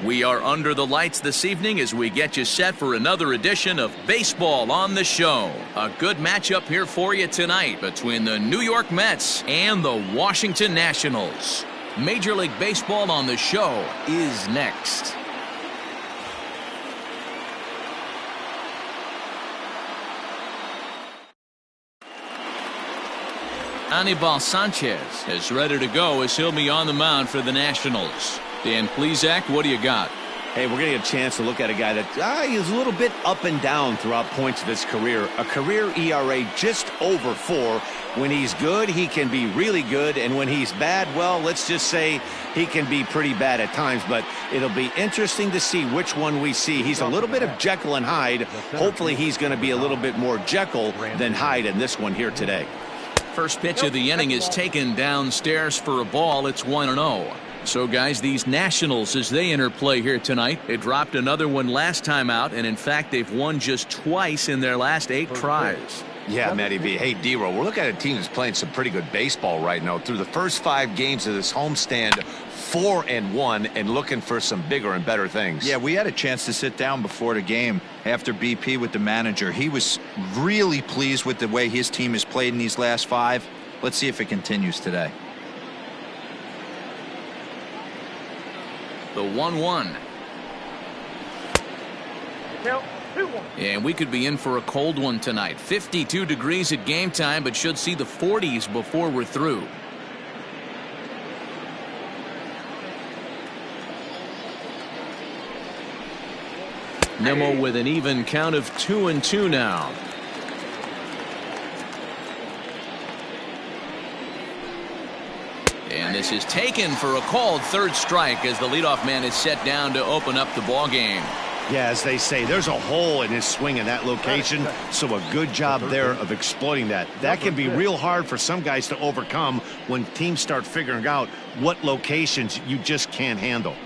We are under the lights this evening as we get you set for another edition of Baseball on the Show. A good matchup here for you tonight between the New York Mets and the Washington Nationals. Major League Baseball on the Show is next. Anibal Sanchez is ready to go as he'll be on the mound for the Nationals. Dan Plesac, what do you got? Hey, we're going to get a chance to look at a guy that is a little bit up and down throughout points of his career. A career ERA just over 4. When he's good, he can be really good. And when he's bad, well, let's just say he can be pretty bad at times. But it'll be interesting to see which one we see. He's a little bit of Jekyll and Hyde. Hopefully he's going to be a little bit more Jekyll than Hyde in this one here today. First pitch of the inning is taken downstairs for a ball. It's 1-0. So, guys, these Nationals, as they interplay here tonight, they dropped another one last time out, and in fact, they've won just twice in their last 8 tries. Yeah, Matty B. Hey, D-Row, we're looking at a team that's playing some pretty good baseball right now. Through the first 5 games of this homestand, 4-1, and looking for some bigger and better things. Yeah, we had a chance to sit down before the game after BP with the manager. He was really pleased with the way his team has played in these last 5. Let's see if it continues today. The 1-1. And we could be in for a cold one tonight. 52 degrees at game time, but should see the 40s before we're through. Nimmo with an even count of 2-2 now. And this is taken for a called third strike as the leadoff man is set down to open up the ball game. Yeah, as they say, there's a hole in his swing in that location, so a good job there of exploiting that. That can be real hard for some guys to overcome when teams start figuring out what locations you just can't handle.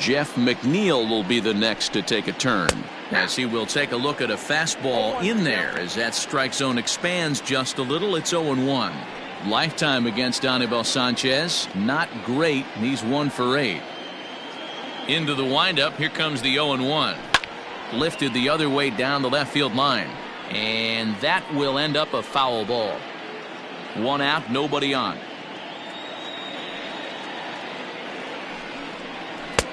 Jeff Mcneil will be the next to take a turn, as he will take a look at a fastball in there as that strike zone expands just a little. It's 0-1. Lifetime against Anibal Sanchez, not great. He's 1 for 8. Into the windup, here comes the 0-1. Lifted the other way down the left field line, and that will end up a foul ball. 1 out, nobody on.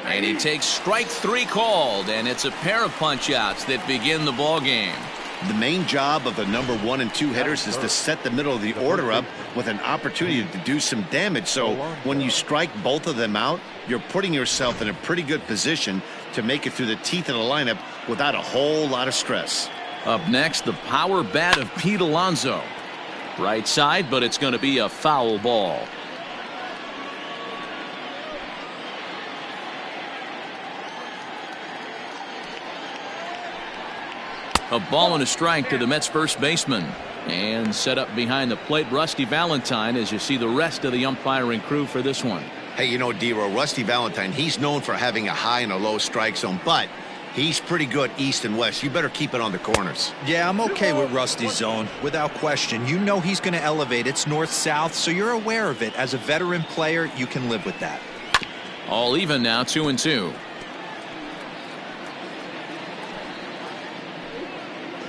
And he takes strike 3 called, and it's a pair of punch-outs that begin the ball game. The main job of the number 1 and 2 hitters is to set the middle of the order up with an opportunity to do some damage. So when you strike both of them out, you're putting yourself in a pretty good position to make it through the teeth of the lineup without a whole lot of stress. Up next, the power bat of Pete Alonso. Right side, but it's going to be a foul ball. A ball and a strike to the Mets first baseman. And set up behind the plate, Rusty Valentine, as you see the rest of the umpiring crew for this one. Hey, you know, D-Row, Rusty Valentine, he's known for having a high and a low strike zone, but he's pretty good east and west. You better keep it on the corners. Yeah, I'm okay with Rusty's zone, without question. You know he's going to elevate. It's north-south, so you're aware of it. As a veteran player, you can live with that. All even now, 2-2.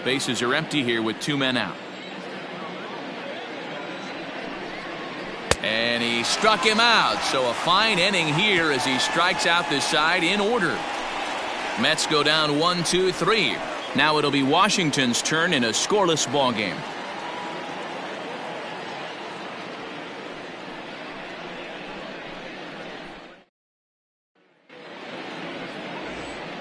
Bases are empty here with 2 men out. And he struck him out. So a fine inning here as he strikes out this side in order. Mets go down 1-2-3. Now it'll be Washington's turn in a scoreless ball game.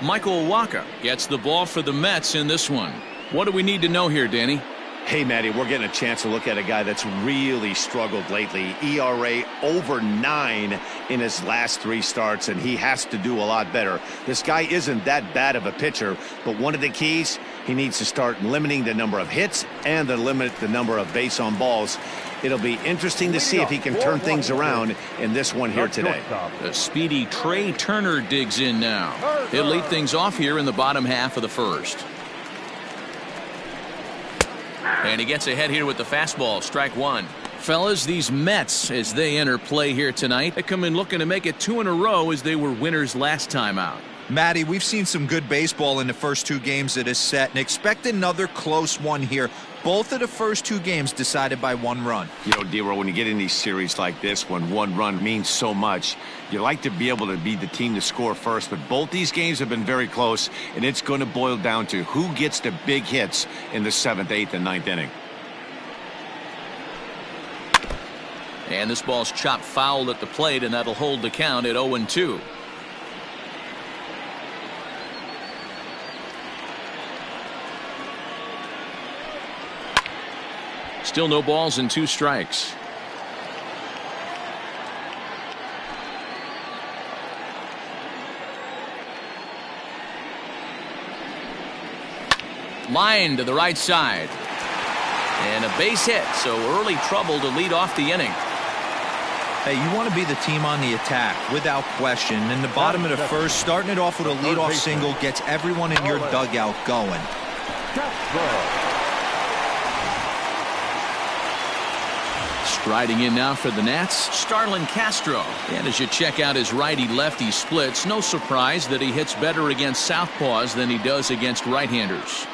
Michael Wacha gets the ball for the Mets in this one. What do we need to know here, Danny? Hey, Matty, we're getting a chance to look at a guy that's really struggled lately. ERA over 9 in his last 3 starts, and he has to do a lot better. This guy isn't that bad of a pitcher, but one of the keys, he needs to start limiting the number of hits and to limit the number of base on balls. It'll be interesting to see if he can turn things around in this one here today. The speedy Trey Turner digs in now. He'll lead things off here in the bottom half of the first. And he gets ahead here with the fastball. Strike 1. fellas, these Mets, as they enter play here tonight, they come in looking to make it 2 in a row as they were winners last time out. Matty, we've seen some good baseball in the first 2 games of this set, and expect another close one here. Both of the first 2 games decided by 1 run. You know, D-Roll, when you get in these series like this, when 1 run means so much, you like to be able to be the team to score first. But both these games have been very close, and it's going to boil down to who gets the big hits in the 7th, 8th, and 9th inning. And this ball's chopped foul at the plate, and that'll hold the count at 0-2. Still no balls and 2 strikes. Line to the right side. And a base hit, so early trouble to lead off the inning. Hey, you want to be the team on the attack, without question. In the bottom of the first, starting it off with a leadoff single gets everyone in your dugout going. Striding in now for the Nats, Starlin Castro. And as you check out his righty-lefty splits, no surprise that he hits better against southpaws than he does against right-handers.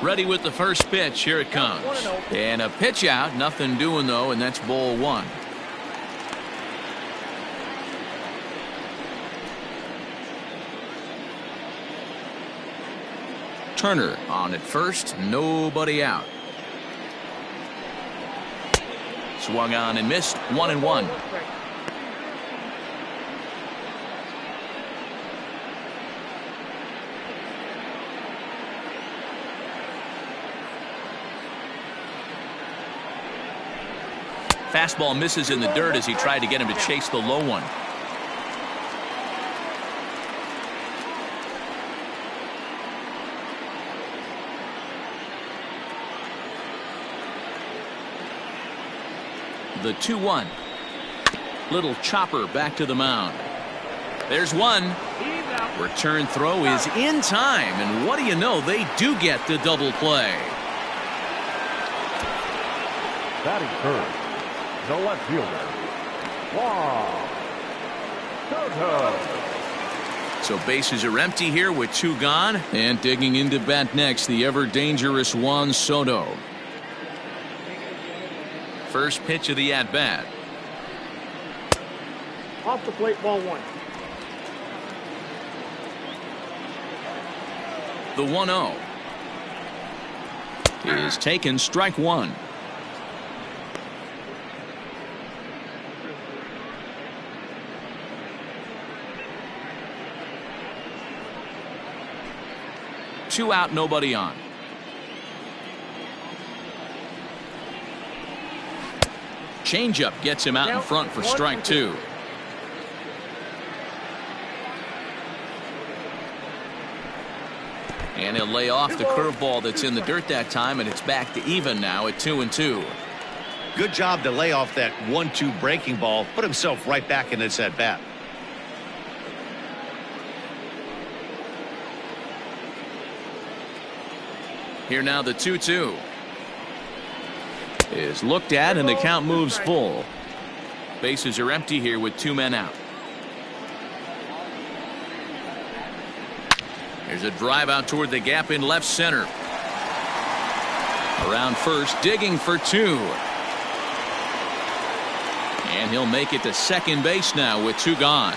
Ready with the first pitch. Here it comes. And a pitch out. Nothing doing, though, and that's ball 1. Turner on at first. Nobody out. Swung on and missed. 1-1. Fastball misses in the dirt as he tried to get him to chase the low one. The 2-1. Little chopper back to the mound. There's one. Return throw is in time, and what do you know, they do get the double play. Batting first, the left fielder, Juan Soto. So bases are empty here with 2 gone, and digging into bat next, the ever dangerous Juan Soto. First pitch of the at-bat. Off the plate, ball 1. The 1-0 is taken, strike 1. Two out, nobody on. Changeup gets him out in front for strike 2. And he'll lay off the curveball that's in the dirt that time, and it's back to even now at 2-2. Good job to lay off that 1-2 breaking ball, put himself right back in this at bat. Here now the 2-2 is looked at, and the count moves full. Bases are empty here with 2 men out. There's a drive out toward the gap in left center. Around first, digging for 2. And he'll make it to second base now with 2 gone.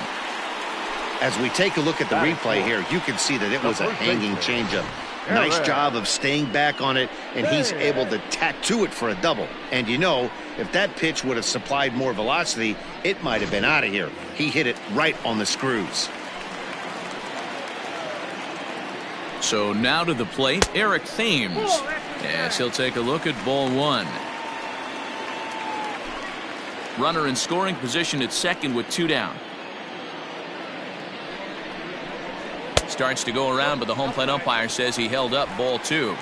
As we take a look at the replay here, you can see that it was a hanging changeup. Nice job of staying back on it, and he's able to tattoo it for a double. And you know, if that pitch would have supplied more velocity, it might have been out of here. He hit it right on the screws. So now to the plate, Eric Thames. Yes, he'll take a look at ball 1. Runner in scoring position at second with 2 down. Starts to go around, but the home plate umpire says he held up ball 2.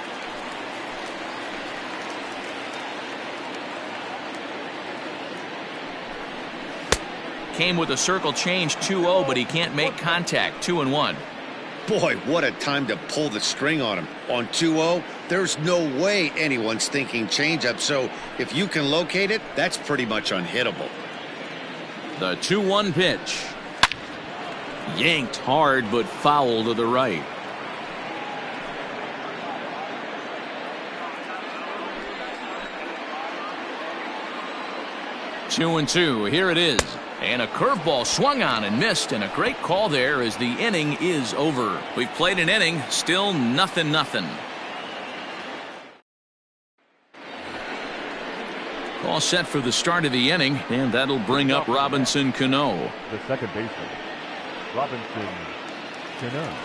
Came with a circle change 2-0, but he can't make contact. 2-1. Boy, what a time to pull the string on him. On 2-0, there's no way anyone's thinking changeup, so if you can locate it, that's pretty much unhittable. The 2-1 pitch. Yanked hard, but foul to the right. Two and two. Here it is. And a curveball swung on and missed, and a great call there as the inning is over. We've played an inning, still 0-0. All set for the start of the inning, and that'll bring up Robinson Cano. The second baseman, Robinson Cano.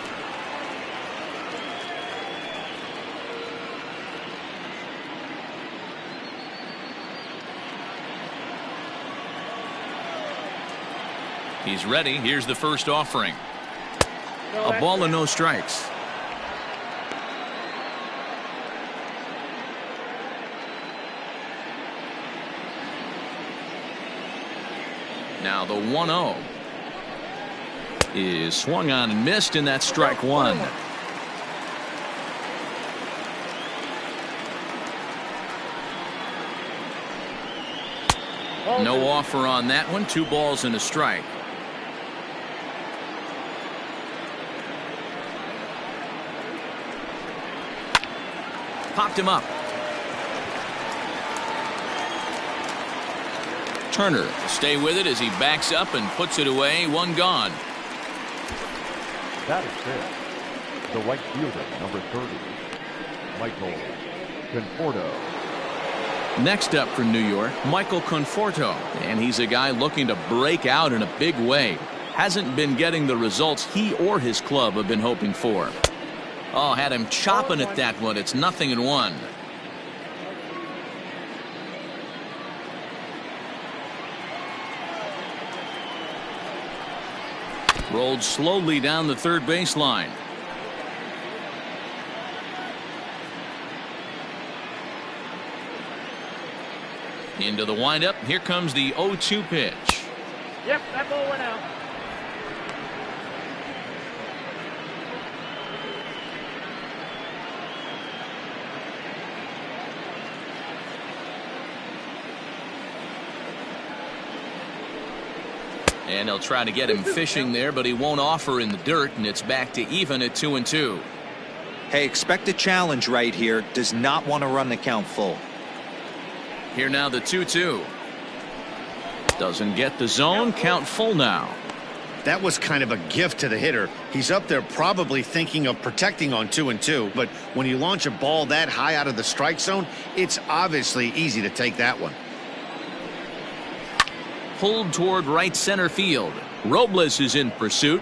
He's ready. Here's the first offering. A ball and no strikes. Now the 1-0 is swung on and missed, and that's strike one. No offer on that one. 2 balls and a strike. Popped him up. Turner to stay with it as he backs up and puts it away. One gone. That is fair. The right fielder, number 30, Michael Conforto. Next up for New York, Michael Conforto. And he's a guy looking to break out in a big way. Hasn't been getting the results he or his club have been hoping for. Oh, had him chopping at that one. It's 0-1. Rolled slowly down the third baseline. Into the windup. Here comes the 0-2 pitch. Yep, that ball went out. And they'll try to get him fishing there, but he won't offer in the dirt, and it's back to even at 2-2. Hey, expect a challenge right here. Does not want to run the count full. Here now the 2-2. Doesn't get the zone. Count full now. That was kind of a gift to the hitter. He's up there probably thinking of protecting on 2-2, but when you launch a ball that high out of the strike zone, it's obviously easy to take that one. Pulled toward right center field. Robles is in pursuit.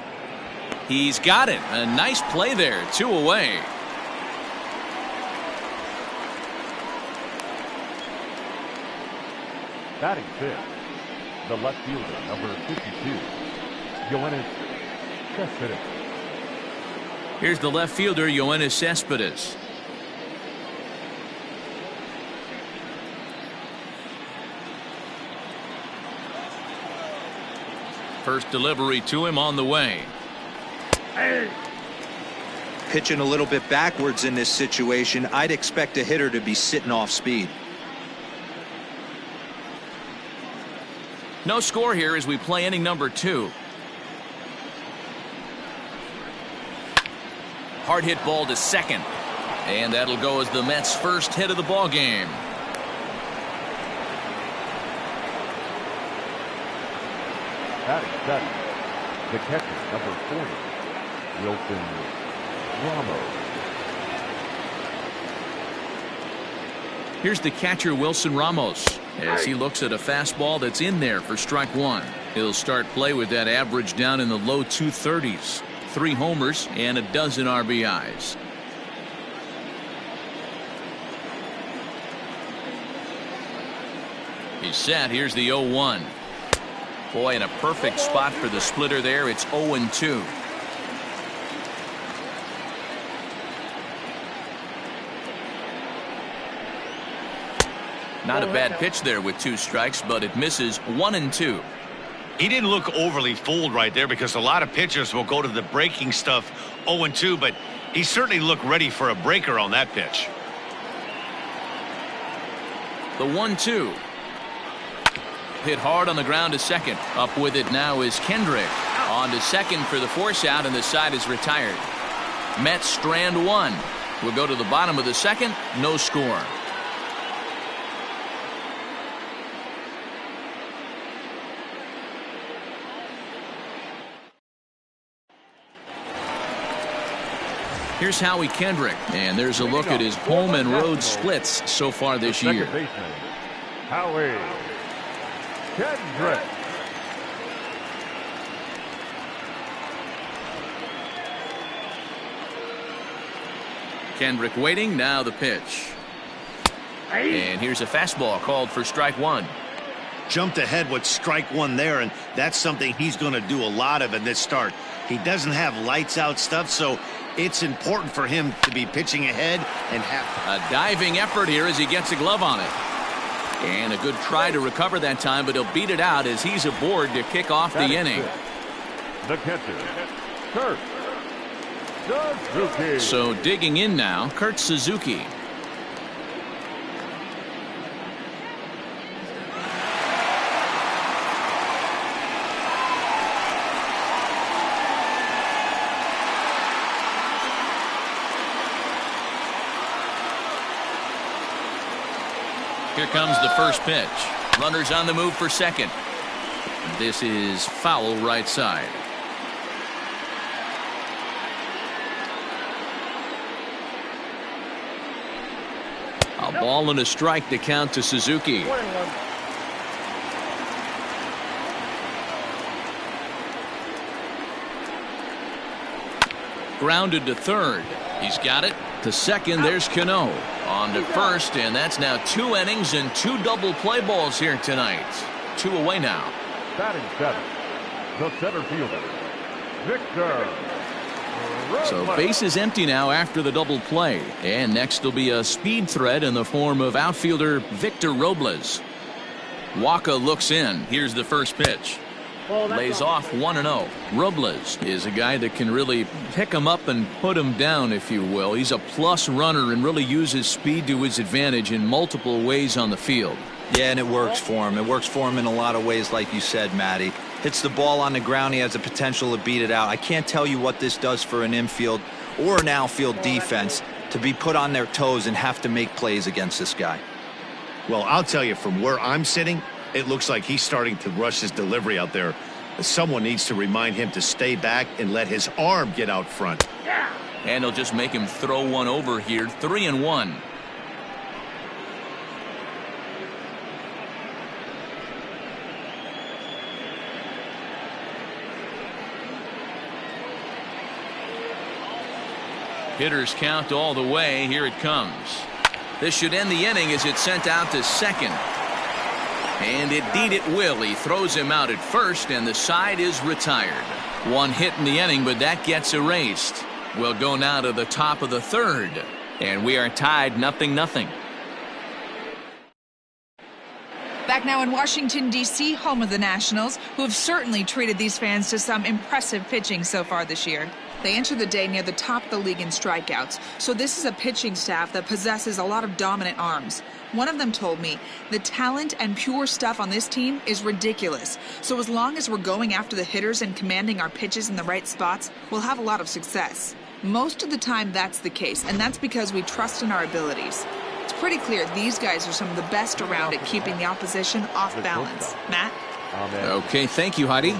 He's got it. A nice play there. 2 away. Batting fifth, the left fielder, number 52, Yoenis Cespedes. Here's the left fielder, Yoenis Cespedes. First delivery to him on the way. Pitching a little bit backwards in this situation. I'd expect a hitter to be sitting off speed. No score here as we play inning number 2. Hard hit ball to second. And that'll go as the Mets' first hit of the ball game. Batting seventh, the catcher, number 40, Wilson Ramos. Here's the catcher, Wilson Ramos, as he looks at a fastball that's in there for strike one. He'll start play with that average down in the low 230s. 3 homers and a dozen RBIs. He's set. Here's the 0-1. Boy, in a perfect spot for the splitter there. It's 0-2. Not a bad pitch there with 2 strikes, but it misses. 1-2. He didn't look overly fooled right there because a lot of pitchers will go to the breaking stuff 0-2, but he certainly looked ready for a breaker on that pitch. The 1-2. Hit hard on the ground to second. Up with it now is Kendrick. On to second for the force out, and the side is retired. Mets strand one. We'll go to the bottom of the second. No score. Here's Howie Kendrick, and there's a look at his home and road splits so far this year. Baseman, Howie Kendrick. Kendrick waiting, now the pitch. And here's a fastball called for strike one. Jumped ahead with strike one there, and that's something he's going to do a lot of in this start. He doesn't have lights out stuff, so it's important for him to be pitching ahead and have a diving effort here as he gets a glove on it. And a good try to recover that time, but he'll beat it out as he's aboard to kick off the inning. The catcher, Kurt Suzuki. So digging in now, Kurt Suzuki. Here comes the first pitch. Runners on the move for second. This is foul right side. A ball and a strike to count to Suzuki. Grounded to third. He's got it. To second, there's Cano. On to first, and that's now 2 innings and 2 double play balls here tonight. 2 away now. Batting seventh, the center fielder, Victor. So base is empty now after the double play. And next will be a speed threat in the form of outfielder Victor Robles. Waka looks in. Here's the first pitch. Lays off 1-0. Robles is a guy that can really pick him up and put him down, if you will. He's a plus runner and really uses speed to his advantage in multiple ways on the field. Yeah, and it works for him. It works for him in a lot of ways, like you said, Matty. Hits the ball on the ground. He has the potential to beat it out. I can't tell you what this does for an infield or an outfield defense to be put on their toes and have to make plays against this guy. Well, I'll tell you, from where I'm sitting, it looks like he's starting to rush his delivery out there. Someone needs to remind him to stay back and let his arm get out front. And he'll just make him throw one over here. 3-1. Hitters count all the way. Here it comes. This should end the inning as it's sent out to second. And indeed it will. He throws him out at first, and the side is retired. 1 hit in the inning, but that gets erased. We'll go now to the top of the third, and we are tied 0-0. Back now in Washington, D.C., home of the Nationals, who have certainly treated these fans to some impressive pitching so far this year. They enter the day near the top of the league in strikeouts, so this is a pitching staff that possesses a lot of dominant arms. One of them told me, the talent and pure stuff on this team is ridiculous, so as long as we're going after the hitters and commanding our pitches in the right spots, we'll have a lot of success. Most of the time that's the case, and that's because we trust in our abilities. It's pretty clear these guys are some of the best around at keeping the opposition off balance. Matt? Okay, thank you, Heidi.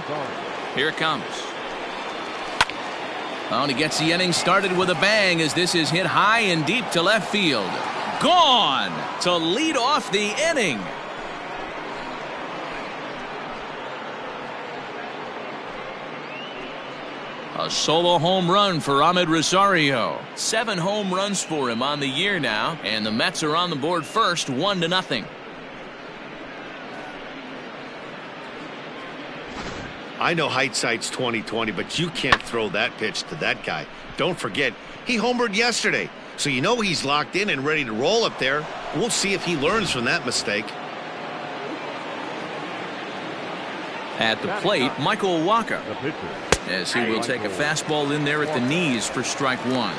Here it comes. Oh, and he gets the inning started with a bang as this is hit high and deep to left field. Gone to lead off the inning. A solo home run for Omid Rosario. 7 home runs for him on the year now, and the Mets are on the board first, 1-0. I know hindsight's 20/20, but you can't throw that pitch to that guy. Don't forget, he homered yesterday, so you know he's locked in and ready to roll up there. We'll see if he learns from that mistake. At the plate, Michael Walker, The pitcher. as he will take a fastball in there at the knees for strike one.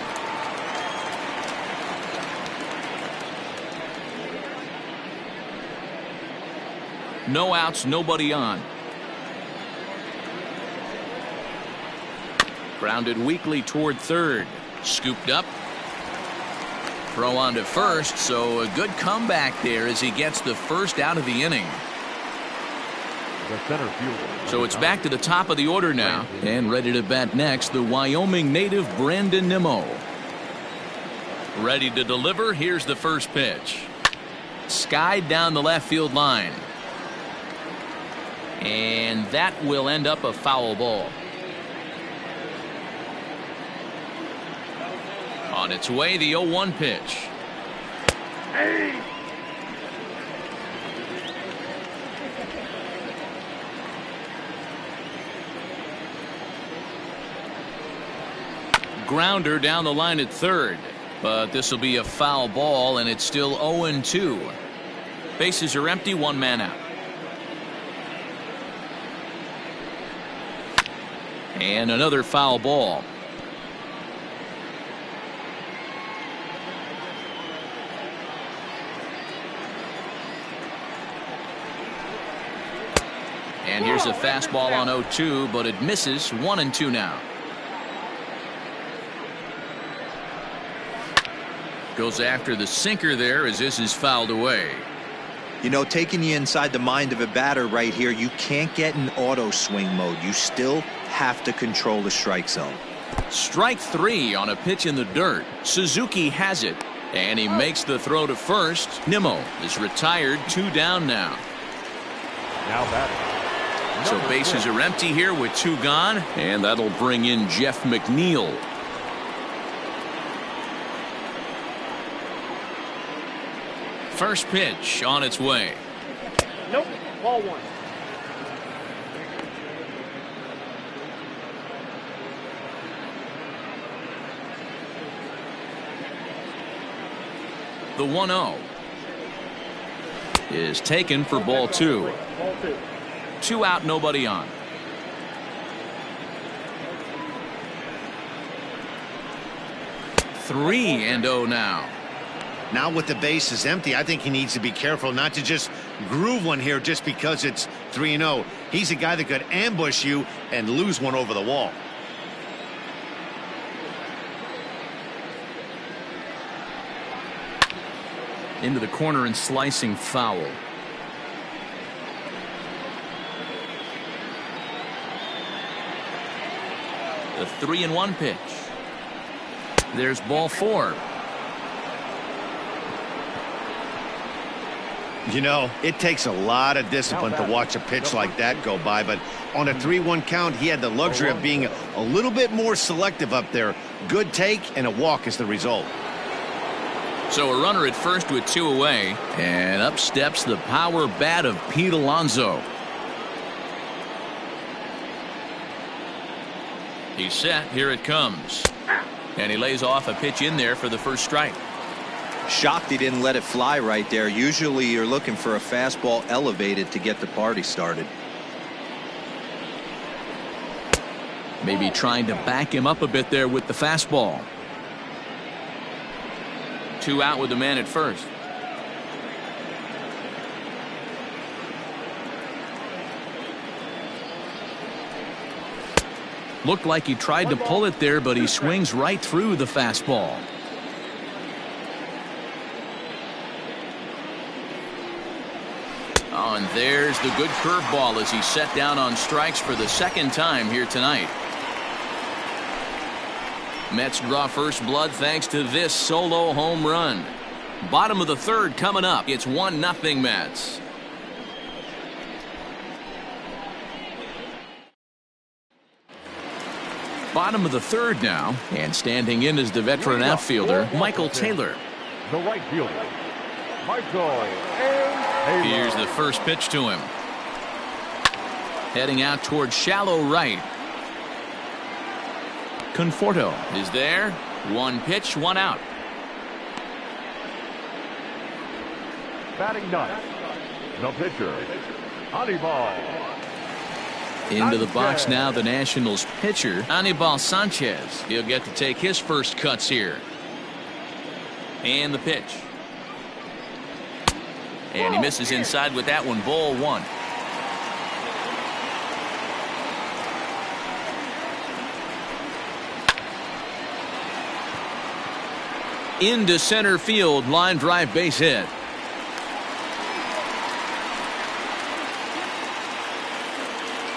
No outs, nobody on. Grounded weakly toward third. Scooped up. Throw on to first, so a good comeback there as he gets the first out of the inning. The center fielder. So it's back to the top of the order now, and ready to bat next, the Wyoming native Brandon Nimmo. Ready to deliver. Here's the first pitch. Skied down the left field line. And that will end up a foul ball. On its way, the 0-1 pitch. Grounder down the line at third, but this will be a foul ball, and it's still 0-2. Bases are empty, one man out. And another foul ball. And here's a fastball on 0-2, but it misses. 1-2 now. Goes after the sinker there as this is fouled away. You know, taking you inside the mind of a batter right here, you can't get in auto swing mode. You still have to control the strike zone. Strike three on a pitch in the dirt. Suzuki has it, and he makes the throw to first. Nimmo is retired, 2 down now. Now batting. So bases are empty here with 2 gone, and that'll bring in Jeff Mcneil. First pitch on its way. Nope, ball 1. The 1-0 is taken for ball 2. Ball 2. 2 out, nobody on. Three and 0 now. Now with the bases empty, I think he needs to be careful not to just groove one here just because it's 3-0. He's a guy that could ambush you and lose one over the wall. Into the corner and slicing foul. The 3-1 pitch. There's ball 4. You know, it takes a lot of discipline to watch a pitch like that go by, but on a 3-1 count, he had the luxury of being a little bit more selective up there. Good take and a walk is the result. So a runner at first with 2 away, and up steps the power bat of Pete Alonso. He's set. Here it comes. And he lays off a pitch in there for the first strike. Shocked he didn't let it fly right there. Usually you're looking for a fastball elevated to get the party started. Maybe trying to back him up a bit there with the fastball. 2 out with the man at first. Looked like he tried to pull it there, but he swings right through the fastball. Oh, and there's the good curveball as he's set down on strikes for the second time here tonight. Mets draw first blood thanks to this solo home run. Bottom of the third coming up. It's 1-0 Mets. Bottom of the third now, and standing in is the veteran outfielder Michael Taylor. The right fielder, Michael. Here's the first pitch to him. Heading out toward shallow right. Conforto is there. 1 pitch, 1 out. Batting ninth, the pitcher, Anibal. Into the box now, the Nationals pitcher, Anibal Sanchez. He'll get to take his first cuts here. And the pitch. And he misses inside with that one, ball one. Into center field, line drive, base hit.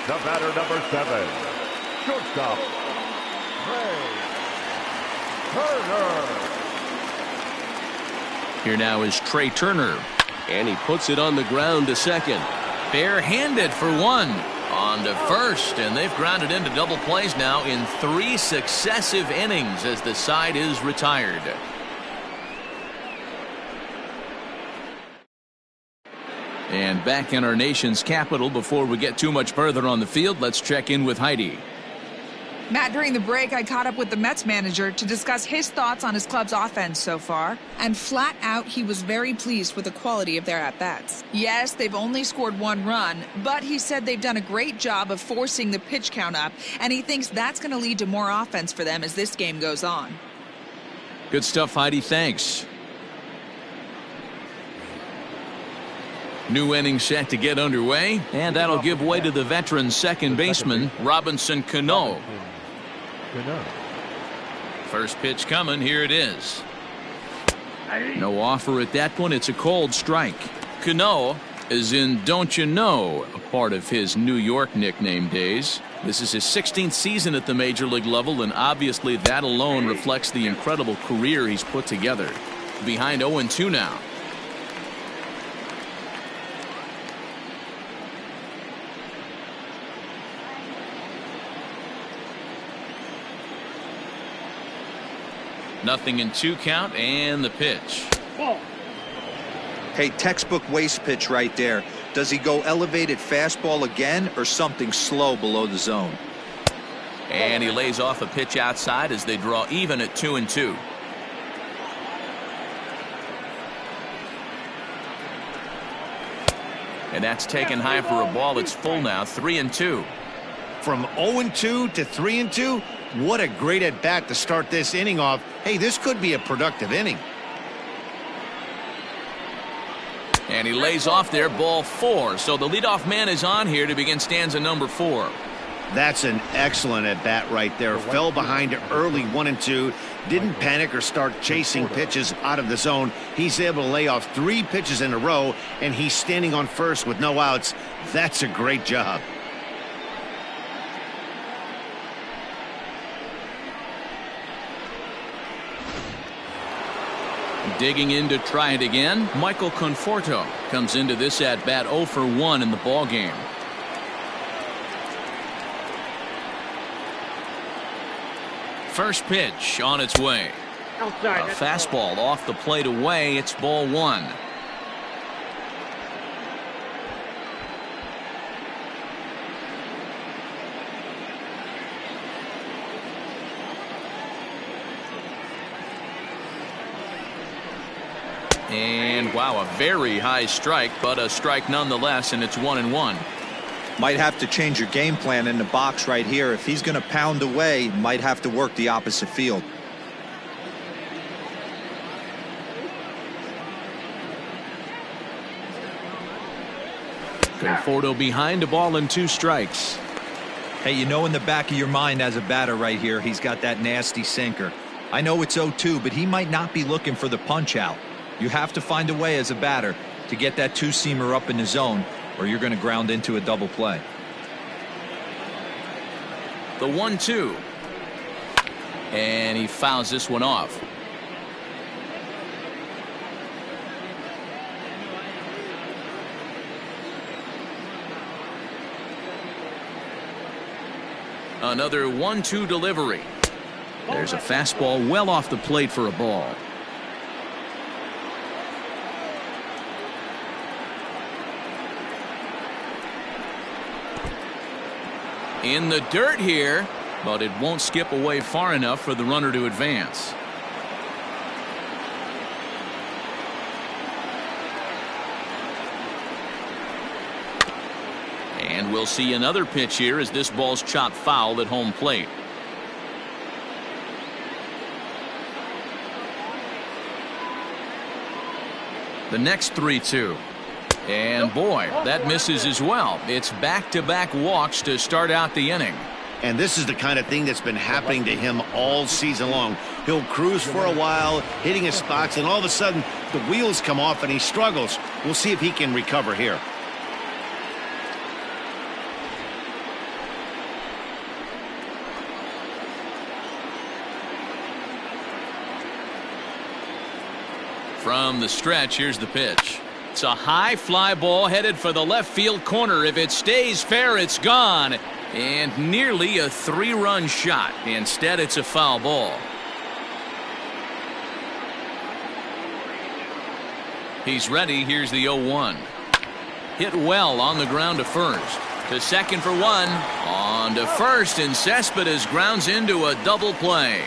The batter, number 7, shortstop, Trey Turner. Here now is Trey Turner. And he puts it on the ground to second. Barehanded for one. On to first. And they've grounded into double plays now in 3 successive innings as the side is retired. And back in our nation's capital, before we get too much further on the field, let's check in with Heidi. Matt, during the break, I caught up with the Mets manager to discuss his thoughts on his club's offense so far. And flat out, he was very pleased with the quality of their at-bats. Yes, they've only scored 1 run, but he said they've done a great job of forcing the pitch count up, and he thinks that's going to lead to more offense for them as this game goes on. Good stuff, Heidi. Thanks. New inning set to get underway, and that'll give way to the veteran second baseman, Robinson Cano. First pitch coming. Here it is. No offer at that point. It's a cold strike. Cano is in Don't You Know, a part of his New York nickname days. This is his 16th season at the major league level, and obviously that alone reflects the incredible career he's put together. Behind 0-2 now. Nothing in 2 count, and the pitch. Hey, textbook waste pitch right there. Does he go elevated fastball again or something slow below the zone? And he lays off a pitch outside as they draw even at 2-2. And that's taken high for a ball. It's full now, 3-2. From 0-2 to 3-2, what a great at bat to start this inning off. Hey, this could be a productive inning. And he lays off there, ball 4. So the leadoff man is on here to begin stanza number 4. That's an excellent at bat right there. Fell behind early 1-2. Didn't panic or start chasing pitches out of the zone. He's able to lay off 3 pitches in a row, and he's standing on first with no outs. That's a great job. Digging in to try it again, Michael Conforto comes into this at bat 0 for 1 in the ball game. First pitch on its way. Outside. A fastball off the plate away. It's ball 1. And wow, a very high strike, but a strike nonetheless, and it's 1-1. Might have to change your game plan in the box right here. If he's going to pound away, might have to work the opposite field. Conforto behind, a ball and 2 strikes. Hey, you know in the back of your mind as a batter right here, he's got that nasty sinker. I know it's 0-2, but he might not be looking for the punch out. You have to find a way as a batter to get that 2-seamer up in the zone, or you're going to ground into a double play. The 1-2. And he fouls this one off. Another 1-2 delivery. There's a fastball well off the plate for a ball. In the dirt here, but it won't skip away far enough for the runner to advance. And we'll see another pitch here as this ball's chopped foul at home plate. The next 3-2. And boy, that misses as well. It's back-to-back walks to start out the inning. And this is the kind of thing that's been happening to him all season long. He'll cruise for a while, hitting his spots, and all of a sudden the wheels come off and he struggles. We'll see if he can recover here. From the stretch, here's the pitch. It's a high fly ball headed for the left field corner. If it stays fair, it's gone. And nearly a 3-run shot. Instead, it's a foul ball. He's ready. Here's the 0-1. Hit well on the ground to first. To second for one. On to first, and Cespedes grounds into a double play.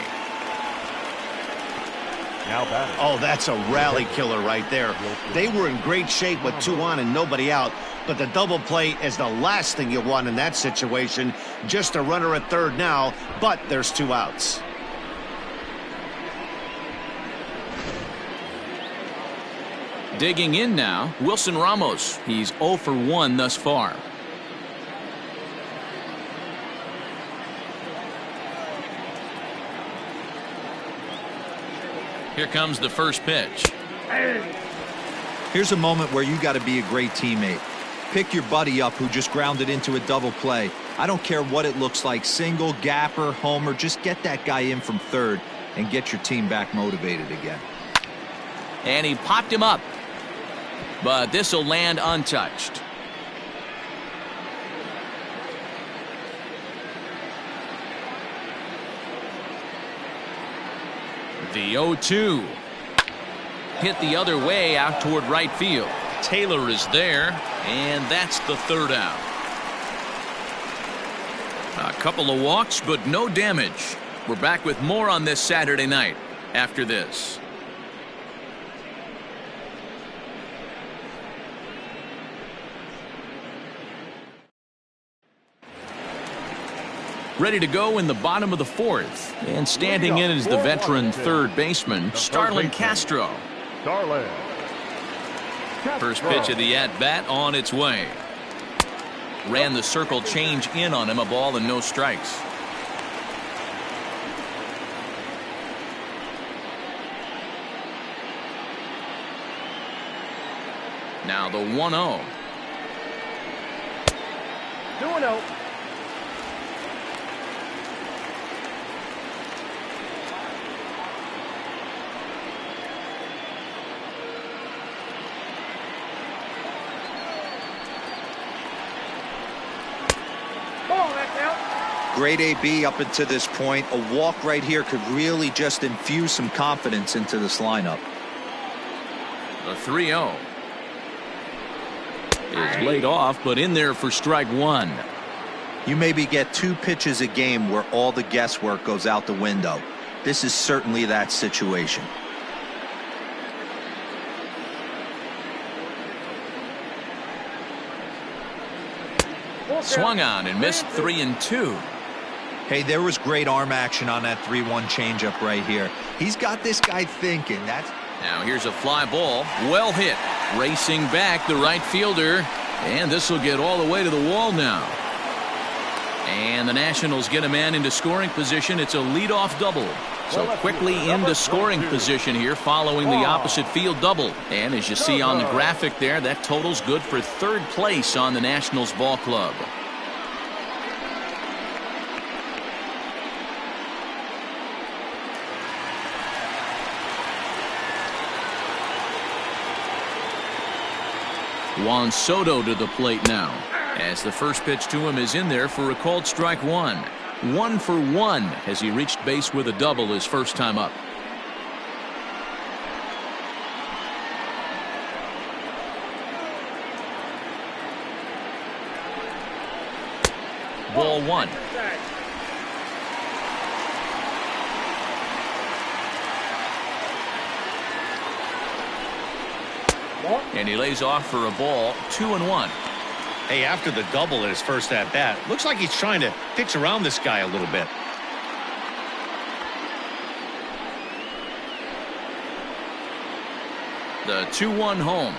Oh, that's a rally killer right there. They were in great shape with 2 on and nobody out, but the double play is the last thing you want in that situation. Just a runner at third now, but there's 2 outs. Digging in now, Wilson Ramos. He's 0 for 1 thus far. Here comes the first pitch. Here's a moment where you got to be a great teammate. Pick your buddy up who just grounded into a double play. I don't care what it looks like, single, gapper, homer, just get that guy in from third and get your team back motivated again. And he popped him up. But this will land untouched. The 0-2. Hit the other way out toward right field. Taylor is there, and that's the third out. A couple of walks, but no damage. We're back with more on this Saturday night after this. Ready to go in the bottom of the 4th. And standing in is the veteran third baseman, Starlin Castro. First pitch of the at-bat on its way. Ran the circle change in on him, a ball and no strikes. Now the 1-0. 2-0. Great AB up until this point. A walk right here could really just infuse some confidence into this lineup. The 3-0 is laid off, but in there for strike 1. You maybe get 2 pitches a game where all the guesswork goes out the window. This is certainly that situation. Swung on and missed 3-2. Hey, there was great arm action on that 3-1 changeup right here. He's got this guy thinking. Now here's a fly ball, well hit, racing back the right fielder, and this will get all the way to the wall now. And the Nationals get a man into scoring position. It's a leadoff double. So quickly into scoring position here following the opposite field double. And as you see on the graphic there, that total's good for third place on the Nationals ball club. Juan Soto to the plate now, as the first pitch to him is in there for a called strike 1. 1 for 1 as he reached base with a double his first time up. Ball 1. And he lays off for a ball. 2-1. Hey, after the double at his first at-bat, looks like he's trying to pitch around this guy a little bit. The 2-1 home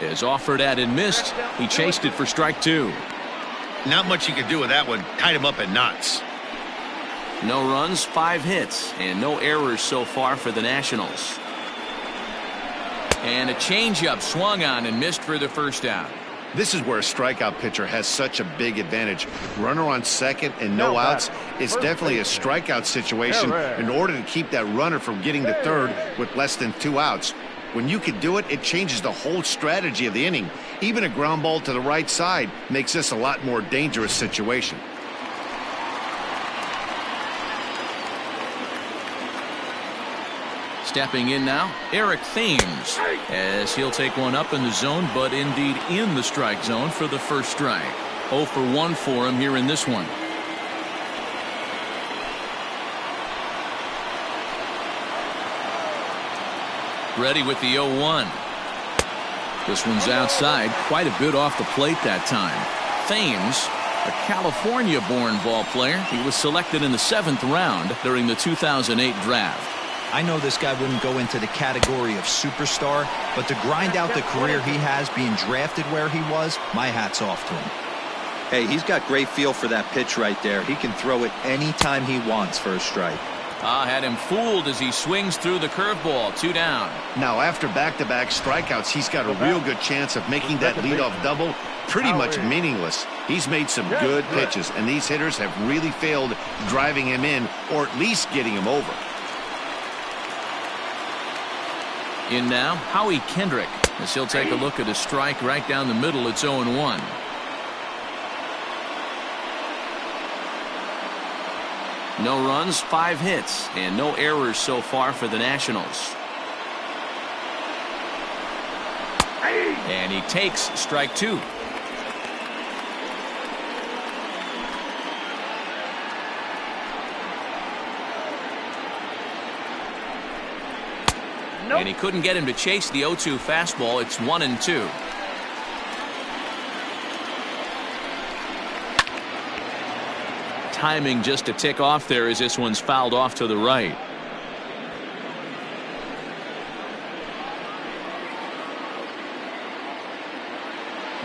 is offered at and missed. He chased it for strike 2. Not much you can do with that one. Tied him up in knots. No runs, 5 hits, and no errors so far for the Nationals. And a changeup swung on and missed for the first out. This is where a strikeout pitcher has such a big advantage. Runner on second and no outs. It's definitely a strikeout situation in order to keep that runner from getting to third with less than 2 outs. When you can do it, it changes the whole strategy of the inning. Even a ground ball to the right side makes this a lot more dangerous situation. Stepping in now, Eric Thames, as he'll take one up in the zone, but indeed in the strike zone for the first strike. 0 for 1 for him here in this one. Ready with the 0-1. This one's outside, quite a bit off the plate that time. Thames, a California-born ball player. He was selected in the 7th round during the 2008 draft. I know this guy wouldn't go into the category of superstar, but to grind out the career he has being drafted where he was, my hat's off to him. Hey, he's got great feel for that pitch right there. He can throw it anytime he wants for a strike. Had him fooled as he swings through the curveball. 2 down. Now, after back-to-back strikeouts, he's got a real good chance of making that leadoff double pretty much meaningless. He's made some good pitches, and these hitters have really failed driving him in or at least getting him over. In now, Howie Kendrick, as he'll take a look at a strike right down the middle. It's 0-1. No runs, 5 hits, and no errors so far for the Nationals. And he takes strike 2. And he couldn't get him to chase the 0-2 fastball. It's 1-2. Timing just a tick off there as this one's fouled off to the right.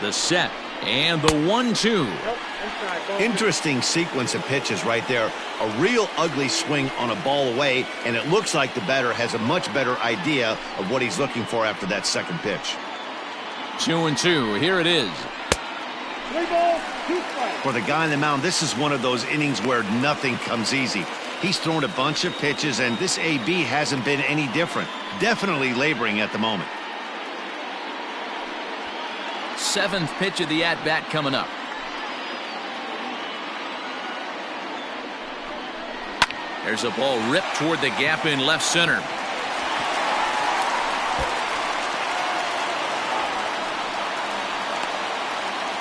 The set and the 1-2. Interesting sequence of pitches right there. A real ugly swing on a ball away, and it looks like the batter has a much better idea of what he's looking for after that second pitch. 2-2. Here it is. 3 balls, 2 strikes. For the guy on the mound, this is one of those innings where nothing comes easy. He's thrown a bunch of pitches, and this AB hasn't been any different. Definitely laboring at the moment. 7th pitch of the at-bat coming up. There's a ball ripped toward the gap in left center.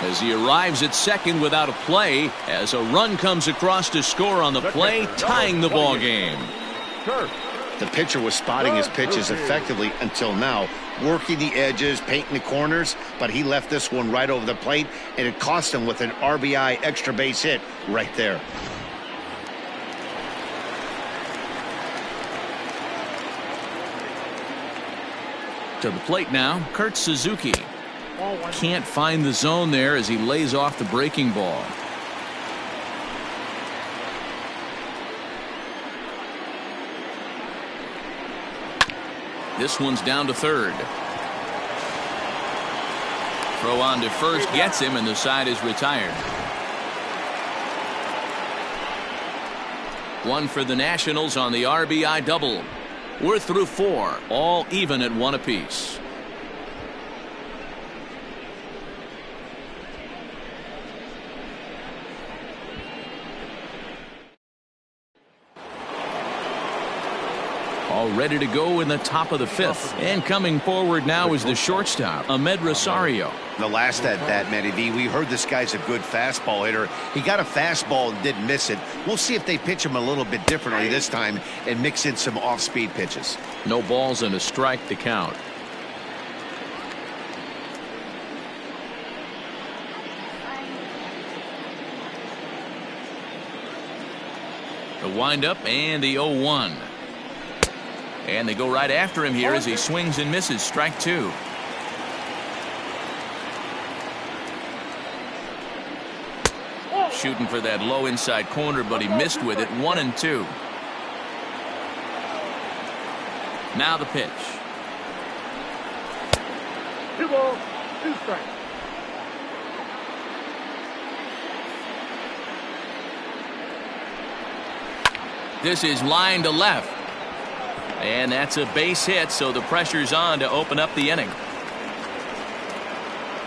As he arrives at second without a play, as a run comes across to score on the play, tying the ball game. The pitcher was spotting his pitches effectively until now, working the edges, painting the corners, but he left this one right over the plate, and it cost him with an RBI extra base hit right there. To the plate now, Kurt Suzuki. Can't find the zone there as he lays off the breaking ball. This one's down to third. Throw on to first gets him, and the side is retired. One for the Nationals on the RBI double. We're through 4, all even at 1 apiece. All ready to go in the top of the 5th. And coming forward now is the shortstop, Omid Rosario. The last at bat, Matty V, we heard this guy's a good fastball hitter. He got a fastball and didn't miss it. We'll see if they pitch him a little bit differently this time and mix in some off-speed pitches. No balls and a strike to count. The windup and the 0-1. And they go right after him here as he swings and misses. Strike two. Shooting for that low inside corner, but he missed with it. 1-2. Now the pitch. 2 balls, 2 strikes. This is line to left. And that's a base hit, so the pressure's on to open up the inning.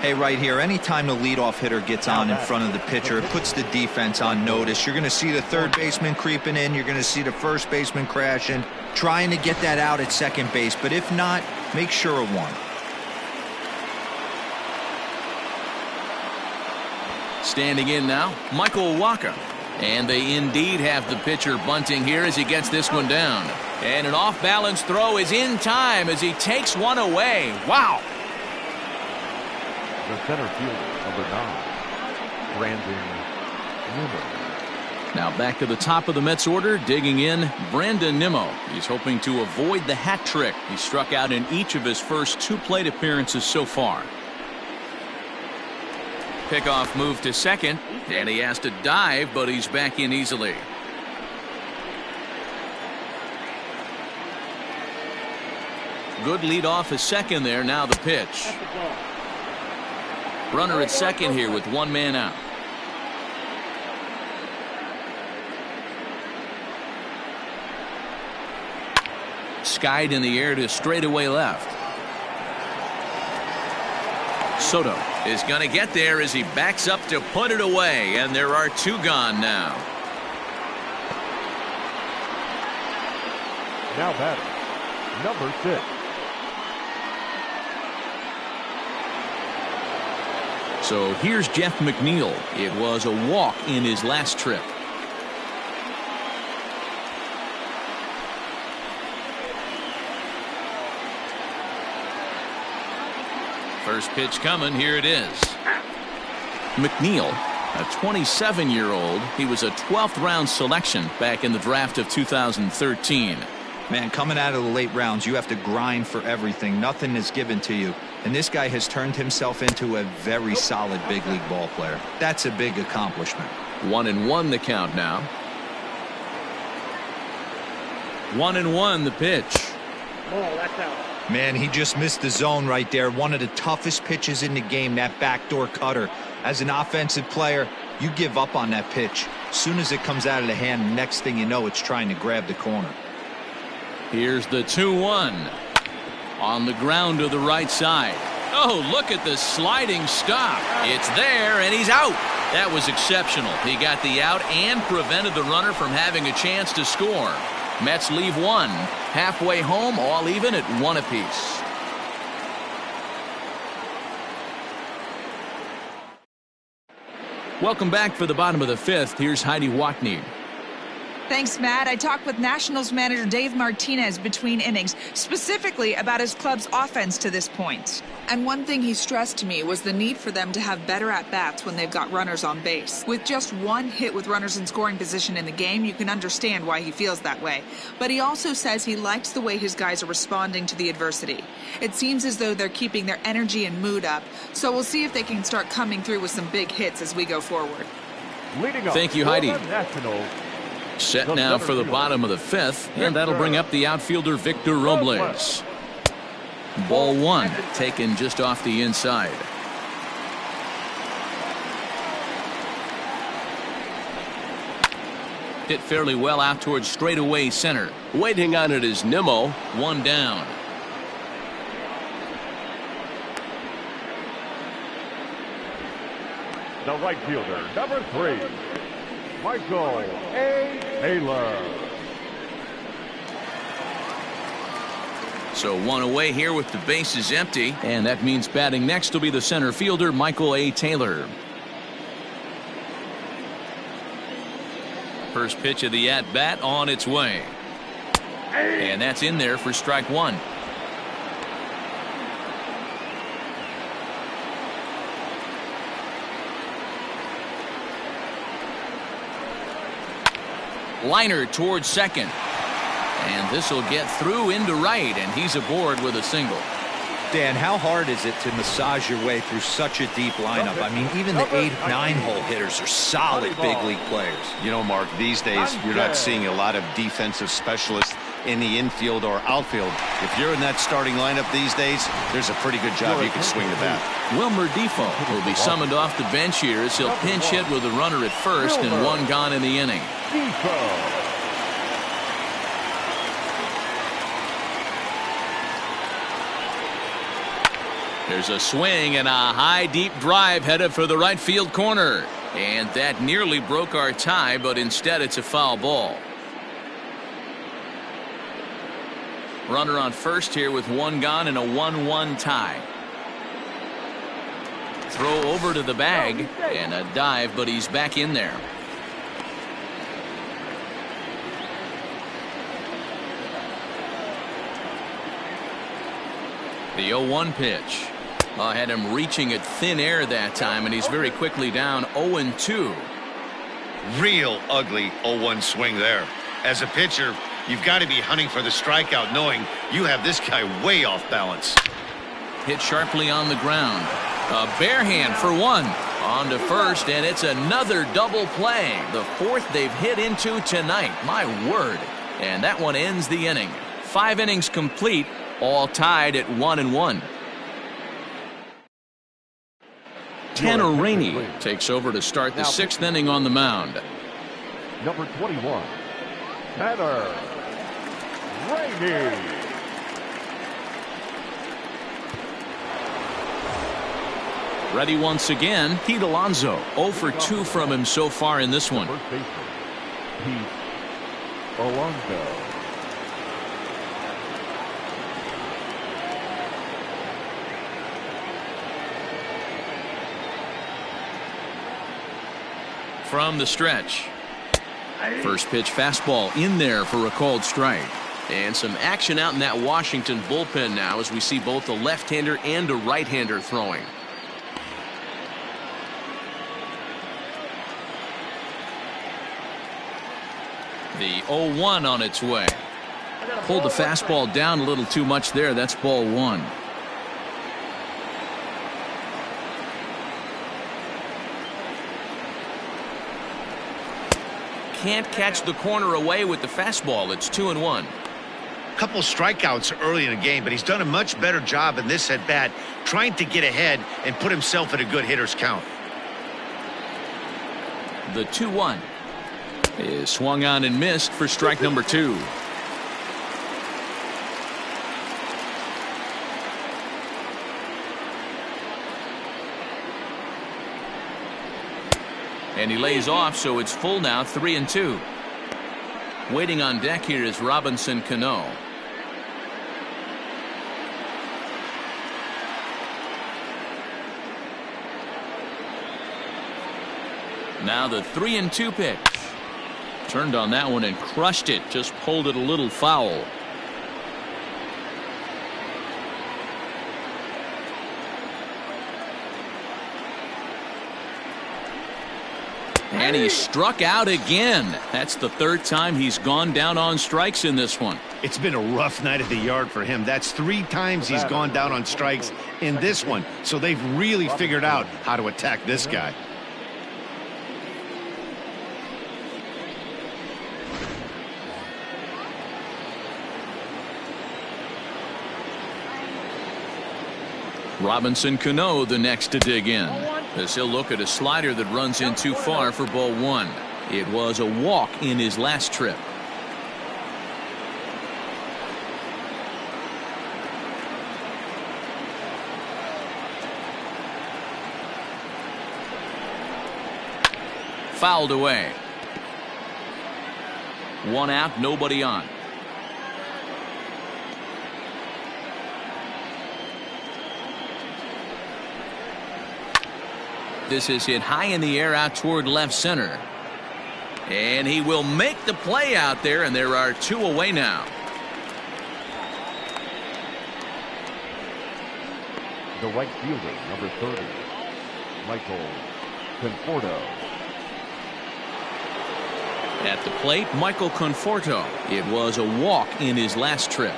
Hey, right here, anytime the leadoff hitter gets on in front of the pitcher, it puts the defense on notice. You're going to see the third baseman creeping in. You're going to see the first baseman crashing, trying to get that out at second base. But if not, make sure of one. Standing in now, Michael Wacha. And they indeed have the pitcher bunting here as he gets this one down. And an off-balance throw is in time as he takes one away. Wow. The center fielder, number 9, Brandon Nimmo. Now back to the top of the Mets order, digging in, Brandon Nimmo. He's hoping to avoid the hat trick. He struck out in each of his first 2 plate appearances so far. Pickoff move to second, and he has to dive, but he's back in easily. Good lead off at second there. Now the pitch. Runner at second here with 1 man out. Skied in the air to straightaway left. Soto is going to get there as he backs up to put it away, and there are 2 gone now. Now batting, number 6. So here's Jeff Mcneil. It was a walk in his last trip. First pitch coming. Here it is. Mcneil, a 27-year-old. He was a 12th round selection back in the draft of 2013. Man, coming out of the late rounds, you have to grind for everything. Nothing is given to you. And this guy has turned himself into a very solid big league ball player. That's a big accomplishment. 1-1 the count now. 1-1 the pitch. Oh, that's out. Man, he just missed the zone right there. One of the toughest pitches in the game, that backdoor cutter. As an offensive player, you give up on that pitch. As soon as it comes out of the hand, next thing you know, it's trying to grab the corner. Here's the 2-1. On the ground to the right side. Oh, look at the sliding stop. It's there, and he's out. That was exceptional. He got the out and prevented the runner from having a chance to score. Mets leave 1. Halfway home, all even at 1 apiece. Welcome back for the bottom of the 5th. Here's Heidi Watney. Thanks, Matt. I talked with Nationals manager Dave Martinez between innings, specifically about his club's offense to this point. And one thing he stressed to me was the need for them to have better at-bats when they've got runners on base. With just 1 hit with runners in scoring position in the game, you can understand why he feels that way. But he also says he likes the way his guys are responding to the adversity. It seems as though they're keeping their energy and mood up, so we'll see if they can start coming through with some big hits as we go forward. Thank you, Heidi. Set now for the bottom of the 5th, and that'll bring up the outfielder Victor Robles. Ball 1, taken just off the inside. Hit fairly well out towards straightaway center. Waiting on it is Nimmo. 1 down. The right fielder, number 3, Michael A. Taylor. So 1 away here with the bases empty, and that means batting next will be the center fielder Michael A. Taylor. First pitch of the at-bat on its way, and that's in there for strike 1. Liner towards second. And this will get through into right, and he's aboard with a single. Dan, how hard is it to massage your way through such a deep lineup? I mean, even the 8, 9-hole hitters are solid big league players. You know, Mark, these days you're not seeing a lot of defensive specialists in the infield or outfield. If you're in that starting lineup these days, there's a pretty good job you can swing the bat. Wilmer Defoe will be summoned off the bench here as he'll pinch hit with a runner at first and one gone in the inning. There's a swing and a high deep drive headed for the right field corner. And that nearly broke our tie, but instead it's a foul ball. Runner on first here with one gone and a 1-1 tie. Throw over to the bag and a dive, but he's back in there. The 0-1 pitch. Had him reaching at thin air that time, and he's very quickly down 0-2. Real ugly 0-1 swing there. As a pitcher, you've got to be hunting for the strikeout, knowing you have this guy way off balance. Hit sharply on the ground. A bare hand for one. On to first, and it's another double play. The fourth they've hit into tonight. My word. And that one ends the inning. 5 innings complete, all tied at 1-1. Tanner Rainey takes over to start the 6th inning on the mound. Number 21, Tanner Rainey. Ready once again, Pete Alonso. 0 for 2 from him so far in this one. First baseman, Pete Alonso. From the stretch. First pitch fastball in there for a called strike. And some action out in that Washington bullpen now as we see both a left-hander and a right-hander throwing. The 0-1 on its way. Pulled the fastball down a little too much there. That's ball 1. Can't catch the corner away with the fastball. It's 2-1. Couple strikeouts early in the game, but he's done a much better job in this at bat, trying to get ahead and put himself in a good hitter's count. The 2-1 is swung on and missed for strike number 2. And he lays off, so it's full now, 3-2. Waiting on deck here is Robinson Cano. Now the 3-2 pitch. Turned on that one and crushed it. Just pulled it a little foul. And he struck out again. That's the 3rd time he's gone down on strikes in this one. It's been a rough night at the yard for him. That's 3 times he's gone down on strikes in this one. So they've really figured out how to attack this guy. Robinson Cano the next to dig in, as he'll look at a slider that runs in too far for ball 1. It was a walk in his last trip. Fouled away. 1 out, nobody on. This is hit high in the air out toward left center. And he will make the play out there, and there are 2 away now. The right fielder, number 30, Michael Conforto. At the plate, Michael Conforto. It was a walk in his last trip.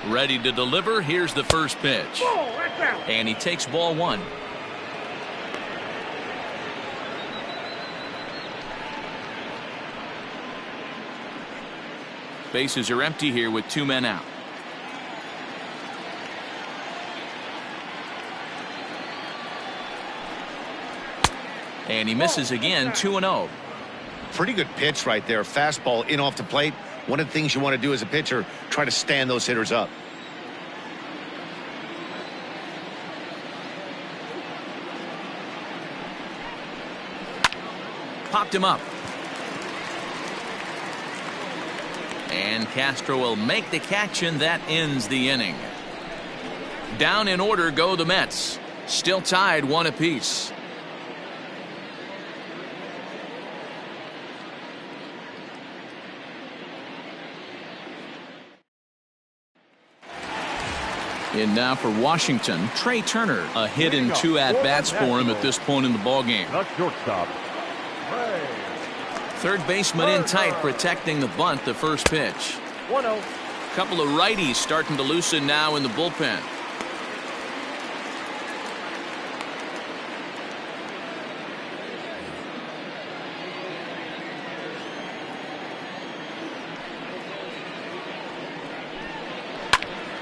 Ready to deliver. Here's the first pitch. And he takes ball one. Bases are empty here with 2 men out. And he misses again, 2-0. Pretty good pitch right there. Fastball in off the plate. One of the things you want to do as a pitcher, try to stand those hitters up. Popped him up. And Castro will make the catch, and that ends the inning. Down in order go the Mets. Still tied 1 apiece. In now for Washington, Trey Turner. A hit and 2 at-bats for him at this point in the ballgame. The shortstop, Trey. Third baseman in tight, protecting the bunt, the first pitch. 1-0. Couple of righties starting to loosen now in the bullpen.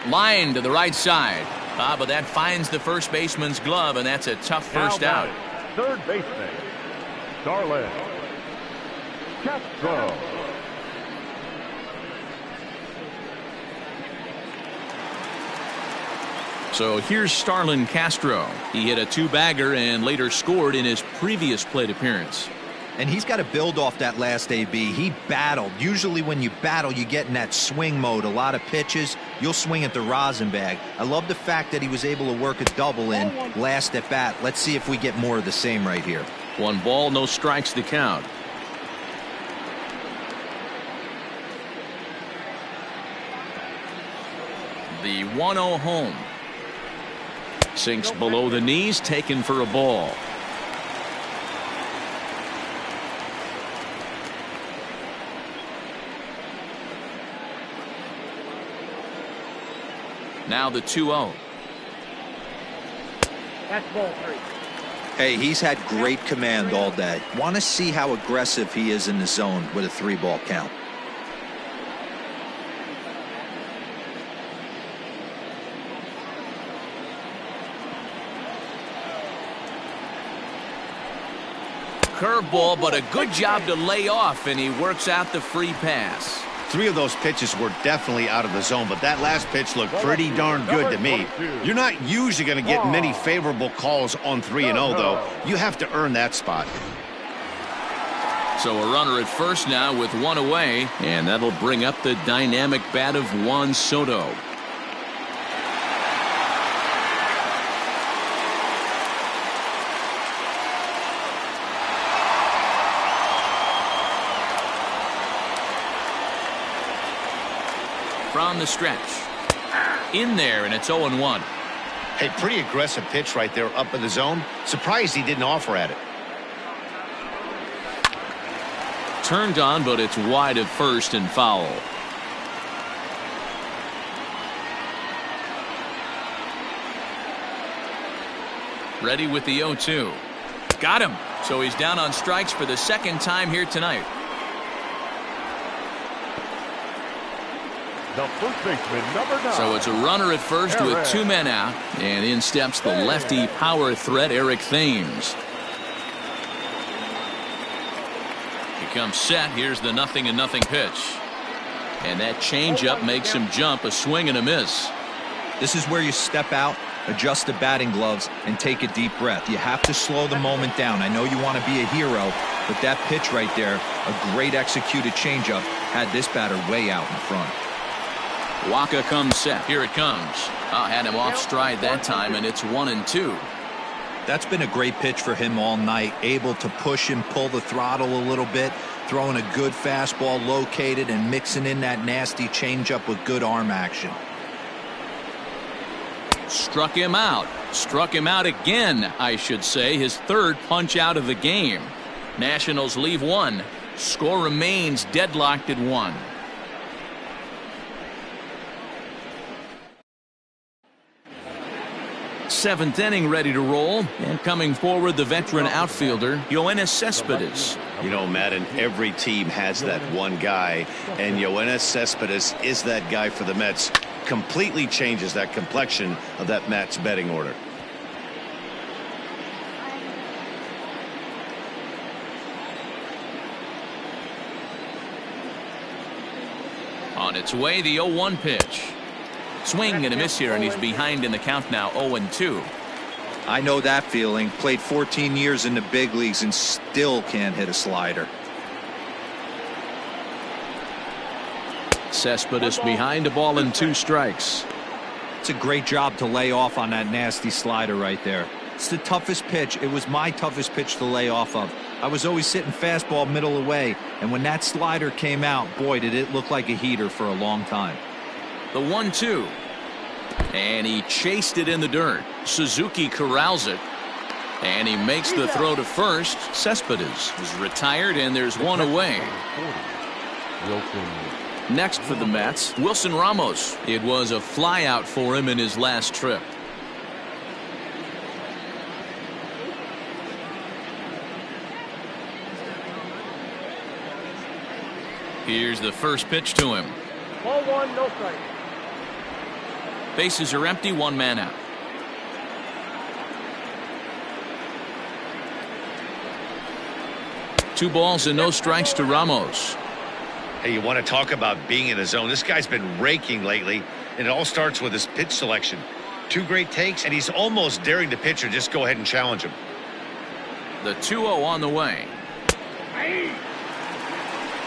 Line to the right side. But that finds the first baseman's glove, and that's a tough first out. Third baseman, Starlin Castro. So here's Starlin Castro. He hit a 2-bagger and later scored in his previous plate appearance. And he's got to build off that last AB. He battled. Usually when you battle, you get in that swing mode. A lot of pitches, you'll swing at the rosin bag. I love the fact that he was able to work a double in last at bat. Let's see if we get more of the same right here. 1 ball, no strikes the count. The 1-0 home. Sinks below the knees, taken for a ball. Now the 2-0. That's ball 3. Hey, he's had great command all day. Want to see how aggressive he is in the zone with a 3-ball count. Curveball, but a good job to lay off, and he works out the free pass. 3 of those pitches were definitely out of the zone, but that last pitch looked pretty darn good to me. You're not usually going to get many favorable calls on 3-0, though. You have to earn that spot. So a runner at first now with 1 away, and that'll bring up the dynamic bat of Juan Soto. From the stretch. In there, and it's 0-1. Hey, pretty aggressive pitch right there up in the zone. Surprised he didn't offer at it. Turned on, but it's wide at first and foul. Ready with the 0-2. Got him. So he's down on strikes for the second time here tonight. The first baseman, number 9. So it's a runner at first with 2 men out, and in steps the lefty power threat, Eric Thames. He comes set. Here's the 0-0 pitch, and that changeup makes him jump. A swing and a miss. This is where you step out, adjust the batting gloves, and take a deep breath. You have to slow the moment down. I know you want to be a hero, but that pitch right there, a great executed changeup, had this batter way out in front. Waka comes set. Here it comes. Had him off stride that time, and it's 1-2. That's been a great pitch for him all night. Able to push and pull the throttle a little bit, throwing a good fastball located and mixing in that nasty changeup with good arm action. Struck him out. Struck him out again, I should say. His third punch out of the game. Nationals leave one. Score remains deadlocked at 1. Seventh inning ready to roll, and coming forward the veteran outfielder Yoenis Cespedes. You know, Madden, every team has that one guy, and Yoenis Cespedes is that guy for the Mets. Completely changes that complexion of that Mets betting order. On its way, the 0-1 pitch. Swing and a miss here, and he's behind in the count now, 0-2. I know that feeling. Played 14 years in the big leagues and still can't hit a slider. Cespedes behind, a ball and 2 strikes. It's a great job to lay off on that nasty slider right there. It's the toughest pitch. It was my toughest pitch to lay off of. I was always sitting fastball middle away, and when that slider came out, boy, did it look like a heater for a long time. The 1-2. And he chased it in the dirt. Suzuki corrals it. And he makes the throw to first. Cespedes is retired, and there's one away. Next for the Mets, Wilson Ramos. It was a flyout for him in his last trip. Here's the first pitch to him. Ball 1, no strike. Bases are empty, 1 man out. Two balls and no strikes to Ramos. Hey, you want to talk about being in the zone? This guy's been raking lately, and it all starts with his pitch selection. 2 great takes, and he's almost daring the pitcher just go ahead and challenge him. The 2-0 on the way.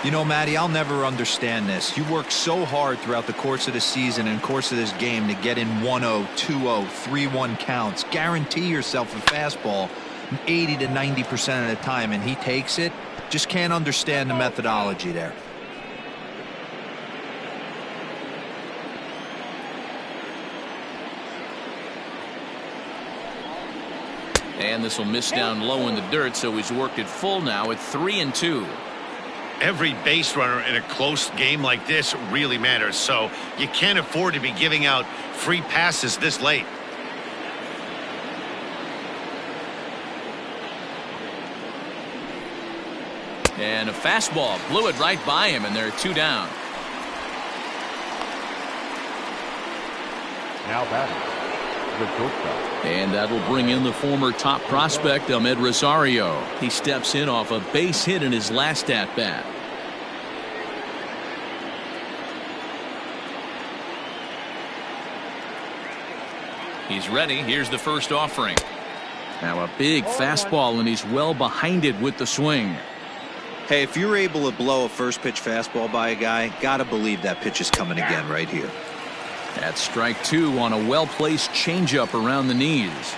You know, Matty, I'll never understand this. You work so hard throughout the course of the season and course of this game to get in 1-0, 2-0, 3-1 counts. Guarantee yourself a fastball 80 to 90% of the time, and he takes it. Just can't understand the methodology there. And this will miss down low in the dirt, so he's worked it full now at 3-2. Every base runner in a close game like this really matters, so you can't afford to be giving out free passes this late. And a fastball blew it right by him, and there are 2 down. Now batting, the shortstop. And that'll bring in the former top prospect, Omid Rosario. He steps in off a base hit in his last at-bat. He's ready. Here's the first offering. Now a big fastball, and he's well behind it with the swing. Hey, if you're able to blow a first pitch fastball by a guy, gotta believe that pitch is coming again right here. That's strike 2 on a well-placed changeup around the knees.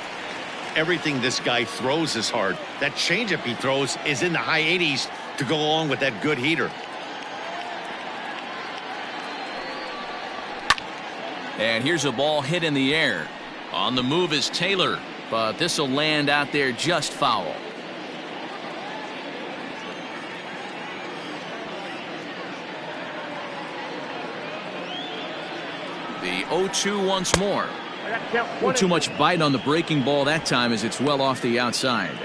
Everything this guy throws is hard. That changeup he throws is in the high 80s to go along with that good heater. And here's a ball hit in the air. On the move is Taylor, but this will land out there just foul. The 0-2 once more. Not too much bite on the breaking ball that time, as it's well off the outside.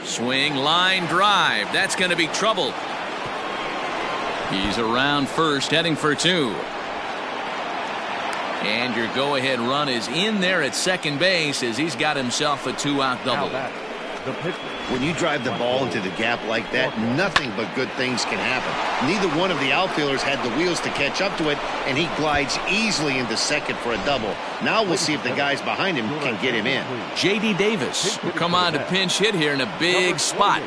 Swing, line drive. That's going to be trouble. He's around first, heading for 2. And your go-ahead run is in there at second base, as he's got himself a 2-out double. When you drive the ball into the gap like that, nothing but good things can happen. Neither one of the outfielders had the wheels to catch up to it, and he glides easily into second for a double. Now we'll see if the guys behind him can get him in. J.D. Davis will come on to pinch hit here in a big spot.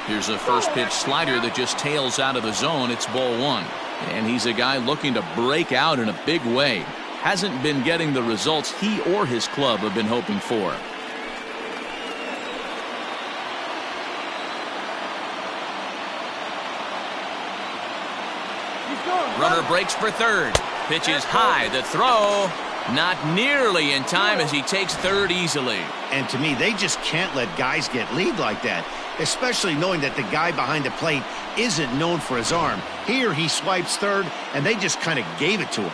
Here's a first pitch slider that just tails out of the zone. It's ball one. And he's a guy looking to break out in a big way. Hasn't been getting the results he or his club have been hoping for. Runner breaks for third. Pitch is high. The throw not nearly in time as he takes third easily. And to me, they just can't let guys get lead like that, especially knowing that the guy behind the plate isn't known for his arm. Here he swipes third, and they just kind of gave it to him.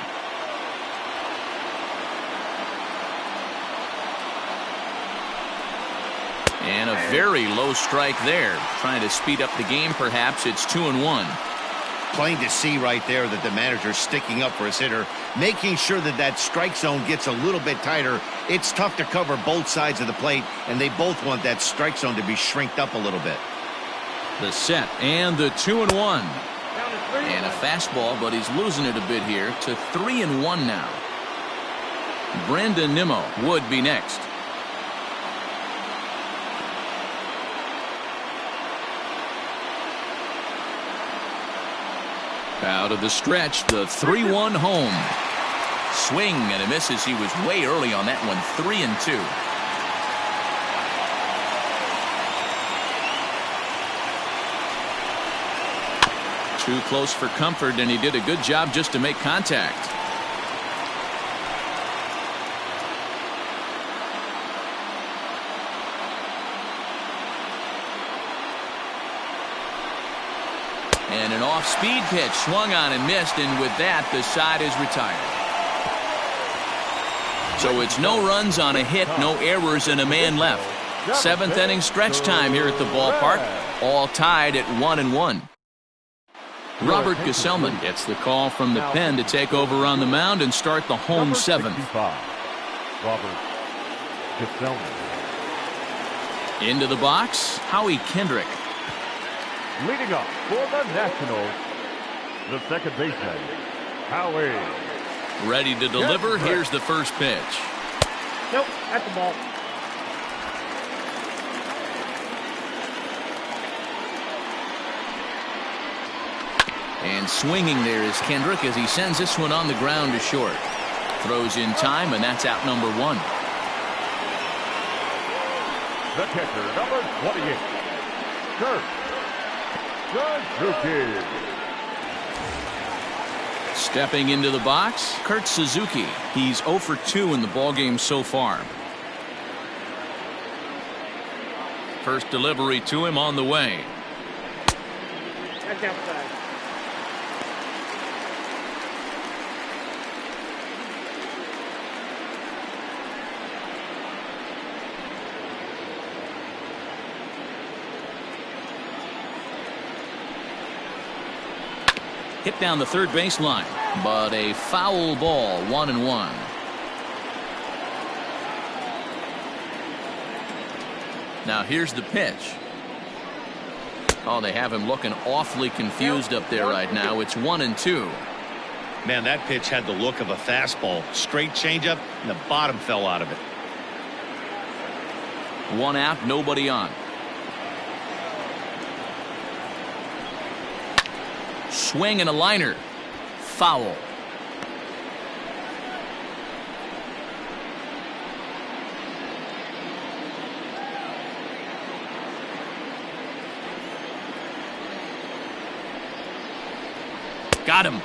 And a very low strike there. Trying to speed up the game, perhaps. It's 2-1. Plain to see right there that the manager's sticking up for his hitter, making sure that that strike zone gets a little bit tighter. It's tough to cover both sides of the plate, and they both want that strike zone to be shrinked up a little bit. The set and the 2-1. And a fastball, but he's losing it a bit here to 3-1 now. Brandon Nimmo would be next. Out of the stretch, the 3-1 home. Swing and a misses. He was way early on that one. 3-2. Too close for comfort, and he did a good job just to make contact. And an off-speed pitch swung on and missed, and with that, the side is retired. So it's no runs on a hit, no errors, and a man left. Seventh inning stretch time here at the ballpark, all tied at 1-1. Robert Gesellman gets the call from the pen to take over on the mound and start the home seventh. Robert Gesellman. Into the box, Howie Kendrick. Leading up for the Nationals, the second baseman, Howie. Ready to deliver. Here's the first pitch. Nope, that's the ball. And swinging there is Kendrick as he sends this one on the ground to short. Throws in time, and that's out number one. The catcher, number 28, Kurt Suzuki. Stepping into the box, Kurt Suzuki. He's 0 for 2 in the ballgame so far. First delivery to him on the way. That's outside. Hit down the third baseline, but a foul ball, 1-1. Now here's the pitch. Oh, they have him looking awfully confused up there right now. It's 1-2. Man, that pitch had the look of a fastball. Straight changeup, and the bottom fell out of it. One out, nobody on. Swing and a liner. Foul. Got him.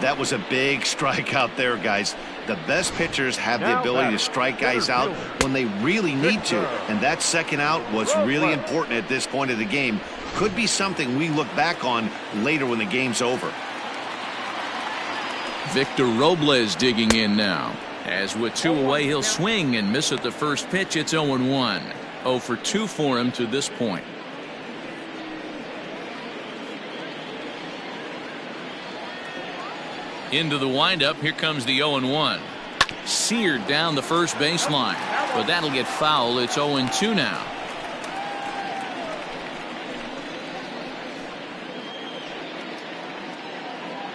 That was a big strikeout there, guys. The best pitchers have the ability to strike guys out when they really need to, and that second out was really important at this point of the game. Could be something we look back on later when the game's over. Victor Robles digging in now. As with 2 away, he'll swing and miss at the first pitch. It's 0-1. 0 for 2 for him to this point. Into the windup. Here comes the 0-1. Seared down the first baseline, but that'll get foul. It's 0-2 now.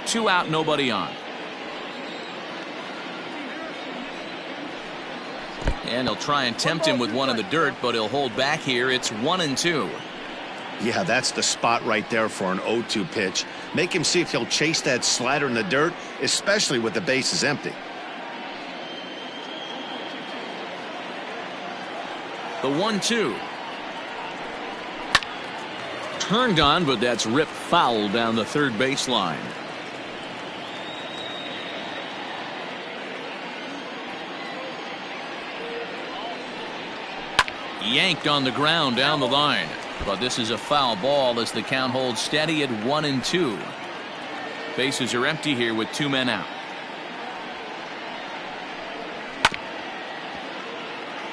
Two out, nobody on. And he'll try and tempt him with one in the dirt, but he'll hold back here. It's 1-2. Yeah, that's the spot right there for an 0-2 pitch. Make him see if he'll chase that slider in the dirt, especially with the bases empty. The 1-2. Turned on, but that's ripped foul down the third baseline. Yanked on the ground down the line. But this is a foul ball as the count holds steady at 1-2. Bases are empty here with 2 men out.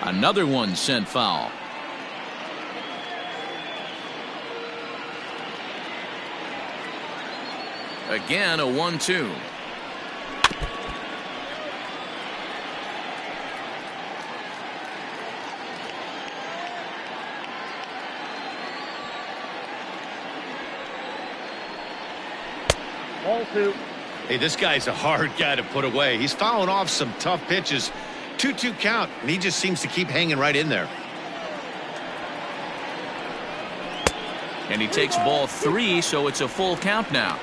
Another one sent foul. Again, a 1-2. Ball 2. Hey, this guy's a hard guy to put away. He's fouling off some tough pitches. 2-2 count, and he just seems to keep hanging right in there. And he takes ball 3, so it's a full count now.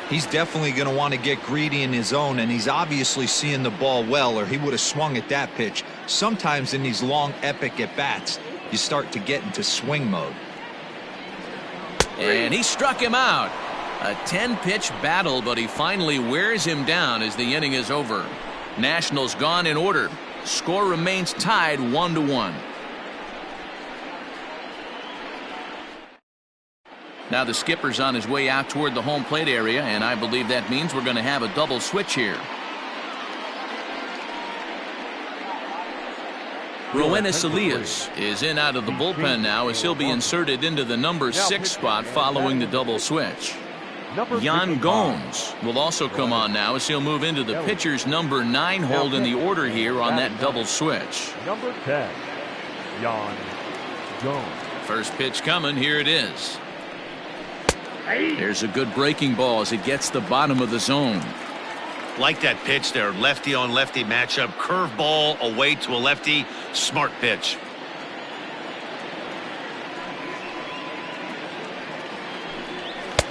He's definitely going to want to get greedy in his zone, and he's obviously seeing the ball well, or he would have swung at that pitch. Sometimes in these long, epic at-bats, you start to get into swing mode. And he struck him out. A 10-pitch battle, but he finally wears him down as the inning is over. Nationals gone in order. Score remains tied 1-1. Now the skipper's on his way out toward the home plate area, and I believe that means we're going to have a double switch here. Roenis Elias is in out of the bullpen now as he'll be inserted into the number 6 spot following the double switch. Yan Gomes will also come on now as he'll move into the pitcher's number 9 hold in the order here on that double switch. Number 10, Yan Gomes. First pitch coming. Here it is. There's a good breaking ball as it gets the bottom of the zone. Like that pitch there, lefty on lefty matchup, curveball away to a lefty, smart pitch.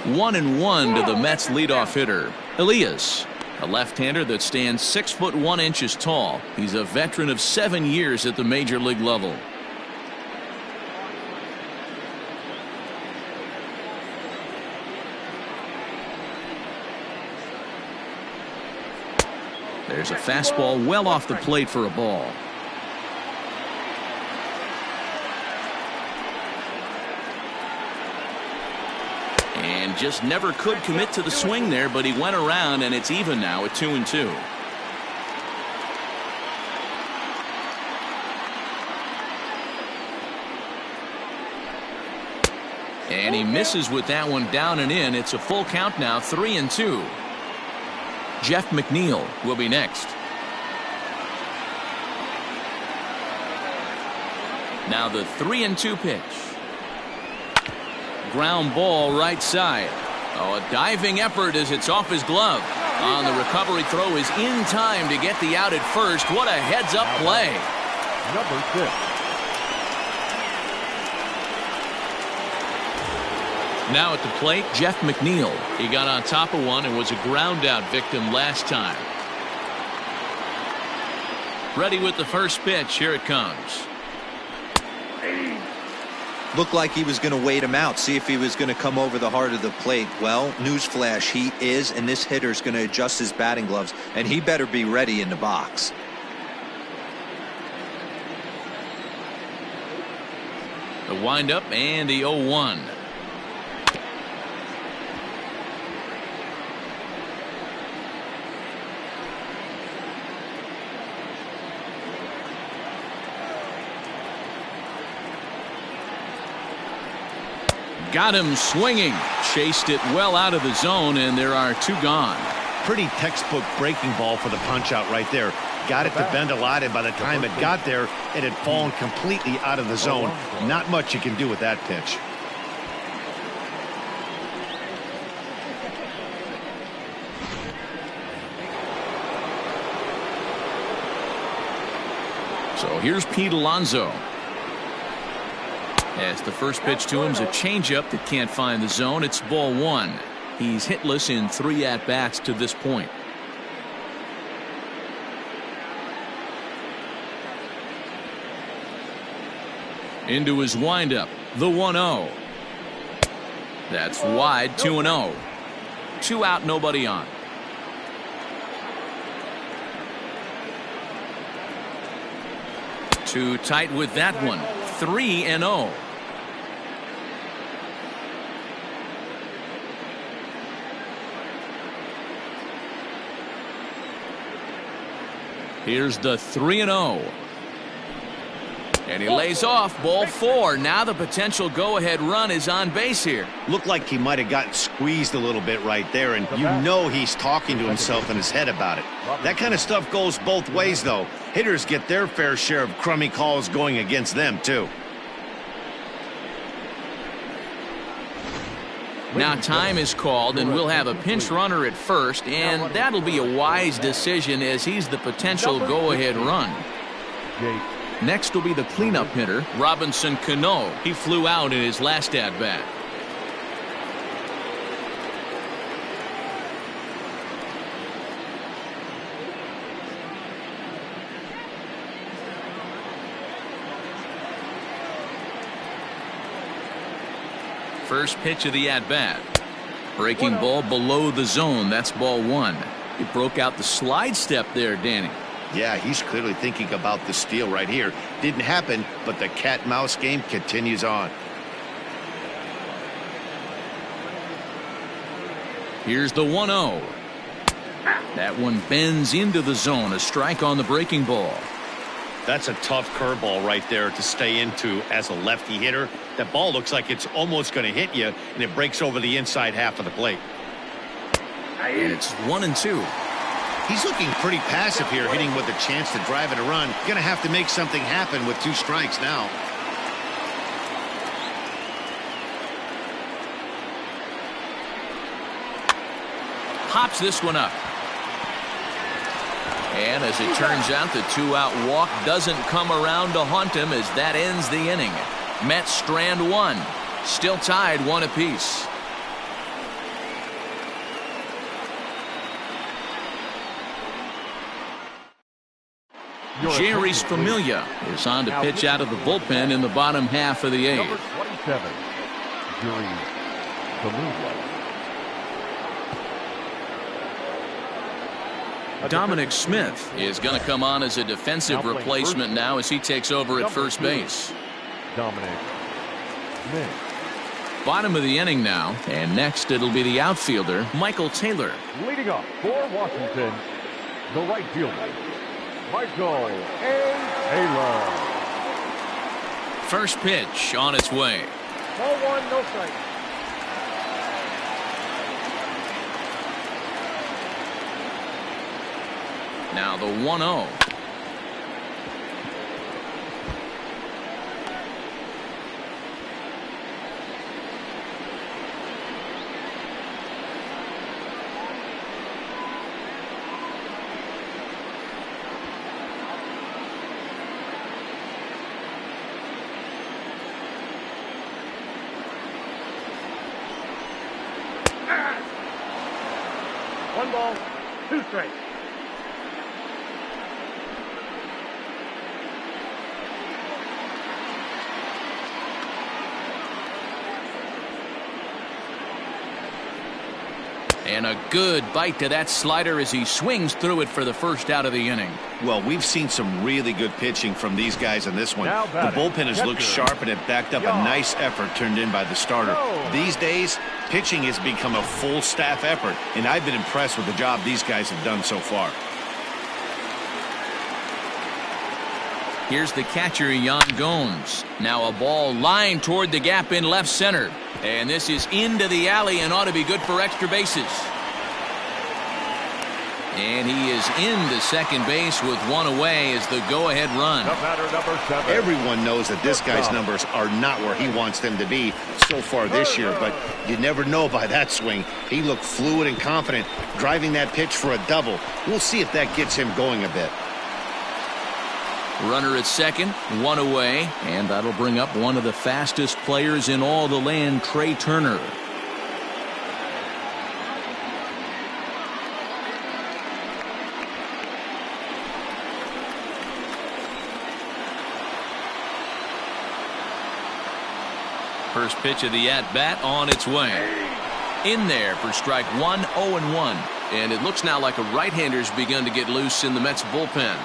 One and one to the Mets leadoff hitter Elias, a left-hander that stands 6'1" tall. He's a veteran of 7 years at the major league level. There's a fastball well off the plate for a ball. And just never could commit to the swing there, but he went around, and it's even now at 2-2. And he misses with that one down and in. It's a full count now, 3-2. Jeff Mcneil will be next. Now the 3-2 pitch. Ground ball right side. Oh, a diving effort as it's off his glove. On the recovery throw is in time to get the out at first. What a heads-up play. Number 6. Now at the plate, Jeff Mcneil. He got on top of one and was a ground out victim last time. Ready with the first pitch. Here it comes. Looked like he was going to wait him out, see if he was going to come over the heart of the plate. Well, newsflash, he is, and this hitter's going to adjust his batting gloves, and he better be ready in the box. The windup and the 0-1. Got him swinging. Chased it well out of the zone, and there are 2 gone. Pretty textbook breaking ball for the punch out right there. Got it to bend a lot, and by the time it got there, it had fallen completely out of the zone. Not much you can do with that pitch. So here's Pete Alonso. As the first pitch to him is a changeup that can't find the zone. It's ball one. He's hitless in 3 at-bats to this point. Into his windup, the 1-0. That's wide, 2-0. 2 out, nobody on. Too tight with that one. 3-0. Here's the 3-0. And he lays off, ball 4. Now the potential go-ahead run is on base here. Looked like he might have gotten squeezed a little bit right there, and you know he's talking to himself in his head about it. That kind of stuff goes both ways, though. Hitters get their fair share of crummy calls going against them, too. Now time is called, and we'll have a pinch runner at first, and that'll be a wise decision as he's the potential go-ahead run. Next will be the cleanup hitter, Robinson Cano. He flew out in his last at-bat. First pitch of the at-bat. Breaking ball below the zone. That's ball 1. He broke out the slide step there, Danny. Yeah, he's clearly thinking about the steal right here. Didn't happen, but the cat-mouse game continues on. Here's the 1-0. That one bends into the zone. A strike on the breaking ball. That's a tough curveball right there to stay into as a lefty hitter. That ball looks like it's almost going to hit you, and it breaks over the inside half of the plate. And it's 1-2. He's looking pretty passive here, hitting with a chance to drive it a run. Going to have to make something happen with 2 strikes now. Hops this one up. And as it turns out, the 2-out walk doesn't come around to haunt him as that ends the inning. Mets strand 1. Still tied 1 apiece. Jerry's Familia is on to pitch out of the bullpen in the bottom half of the 8th. Number 27, Jerry Familia. Dominic Smith is going to come on as a defensive replacement now as he takes over at first base. Dominic Smith. Bottom of the inning now, and next it'll be the outfielder, Michael Taylor. Leading up for Washington, the right fielder, Michael A. Taylor. First pitch on its way. Ball 1, no strike. Now the 1-0. One ball, 2 strikes. And a good bite to that slider as he swings through it for the first out of the inning. Well, we've seen some really good pitching from these guys in this one. Now The batting, bullpen has looked catcher, sharp and it backed up a nice effort turned in by the starter. These days, pitching has become a full staff effort, and I've been impressed with the job these guys have done so far. Here's the catcher, Yan Gomes. Now a ball lined toward the gap in left center. And this is into the alley and ought to be good for extra bases. And he is into second base with 1 away as the go-ahead run. The batter, number 7. Everyone knows that this guy's numbers are not where he wants them to be so far this year, but you never know by that swing. He looked fluid and confident, driving that pitch for a double. We'll see if that gets him going a bit. Runner at second, one away, and that'll bring up one of the fastest players in all the land, Trey Turner. First pitch of the at-bat on its way. In there for strike one, 0-1. And it looks now like a right-hander's begun to get loose in the Mets bullpen.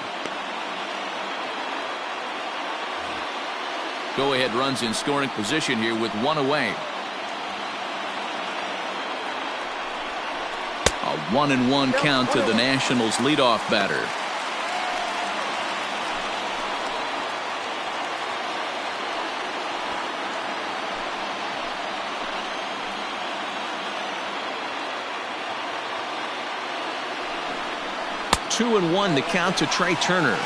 Go-ahead runs in scoring position here with one away. A 1-1 count to the Nationals leadoff batter. Two and one to count to Trey Turner.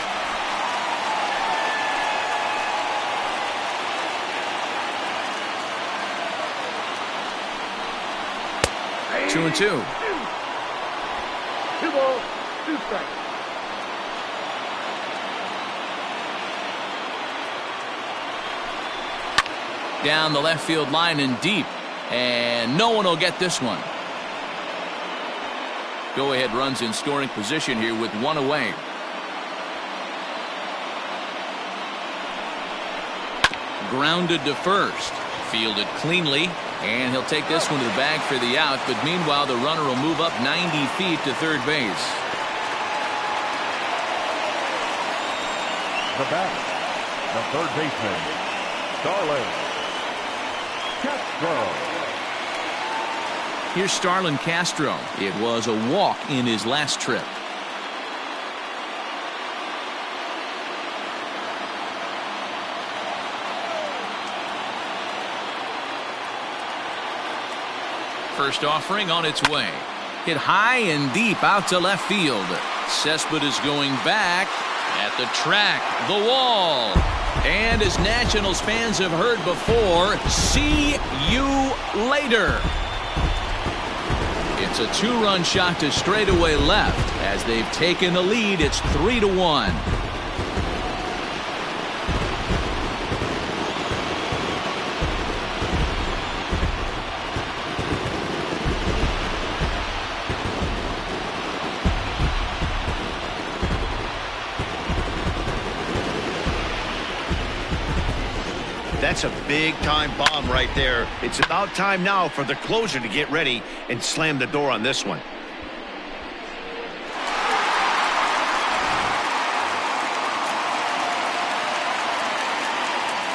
Two and two. 2 balls, 2 strikes. Down the left field line and deep, and no one will get this one. Go-ahead runs in scoring position here with one away. Grounded to first. Fielded cleanly, and he'll take this one to the bag for the out, but meanwhile the runner will move up 90 feet to third base. The batter, the third baseman, Starlin Castro. Here's Starlin Castro. It was a walk in his last trip. First offering on its way. Hit high and deep out to left field. Cespedes going back at the track, the wall. And as Nationals fans have heard before, see you later. It's a two-run shot to straightaway left. As they've taken the lead, it's 3-1. That's a big-time bomb right there. It's about time now for the closer to get ready and slam the door on this one.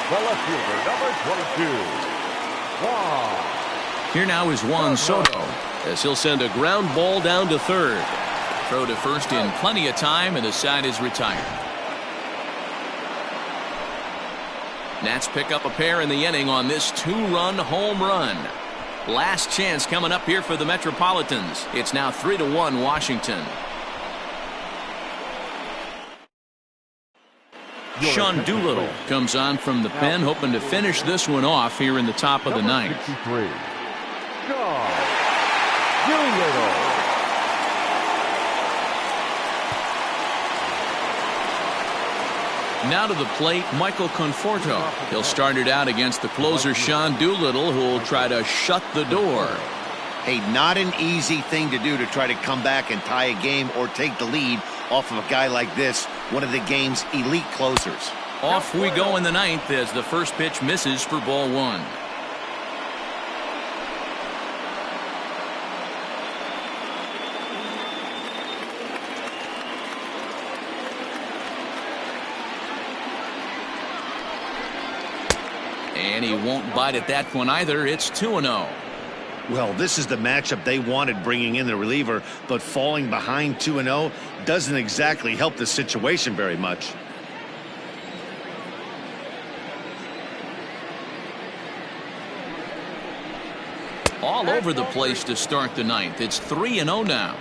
The left fielder, number 22, Juan. Here now is Juan Soto, as he'll send a ground ball down to third. Throw to first in plenty of time, and the side is retired. Nats pick up a pair in the inning on this two-run home run. Last chance coming up here for the Metropolitans. It's now 3-1 Washington. Sean Doolittle comes on from the pen, hoping to finish this one off here in the top of the ninth. 63, Sean Doolittle. Now to the plate, Michael Conforto. He'll start it out against the closer, Sean Doolittle, who will try to shut the door. Hey, not an easy thing to do to try to come back and tie a game or take the lead off of a guy like this, one of the game's elite closers. Off we go in the ninth as the first pitch misses for ball one. And he won't bite at that one either. It's 2-0. Well, this is the matchup they wanted, bringing in the reliever, but falling behind 2-0 doesn't exactly help the situation very much. All over the place to start the ninth. It's 3-0 now.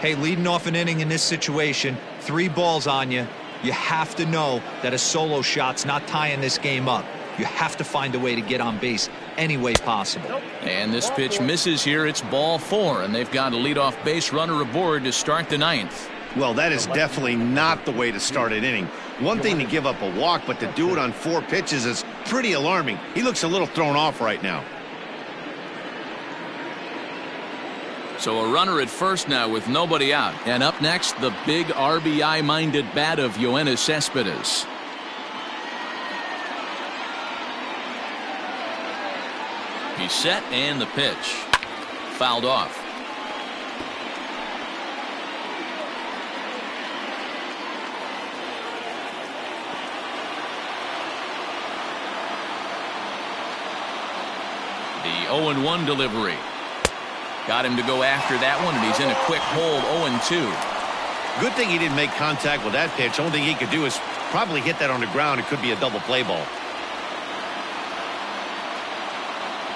Hey, leading off an inning in this situation, 3 balls on you. You have to know that a solo shot's not tying this game up. You have to find a way to get on base any way possible. And this pitch misses here. It's ball 4, and they've got a leadoff base runner aboard to start the ninth. Well, that is definitely not the way to start an inning. One thing to give up a walk, but to do it on 4 pitches is pretty alarming. He looks a little thrown off right now. So a runner at first now with nobody out. And up next, the big RBI-minded bat of Yoenis Cespedes. He's set, and the pitch. Fouled off. The 0-1 delivery. Got him to go after that one, and he's in a quick hold. 0-2. Good thing he didn't make contact with that pitch. Only thing he could do is probably hit that on the ground. It could be a double play ball.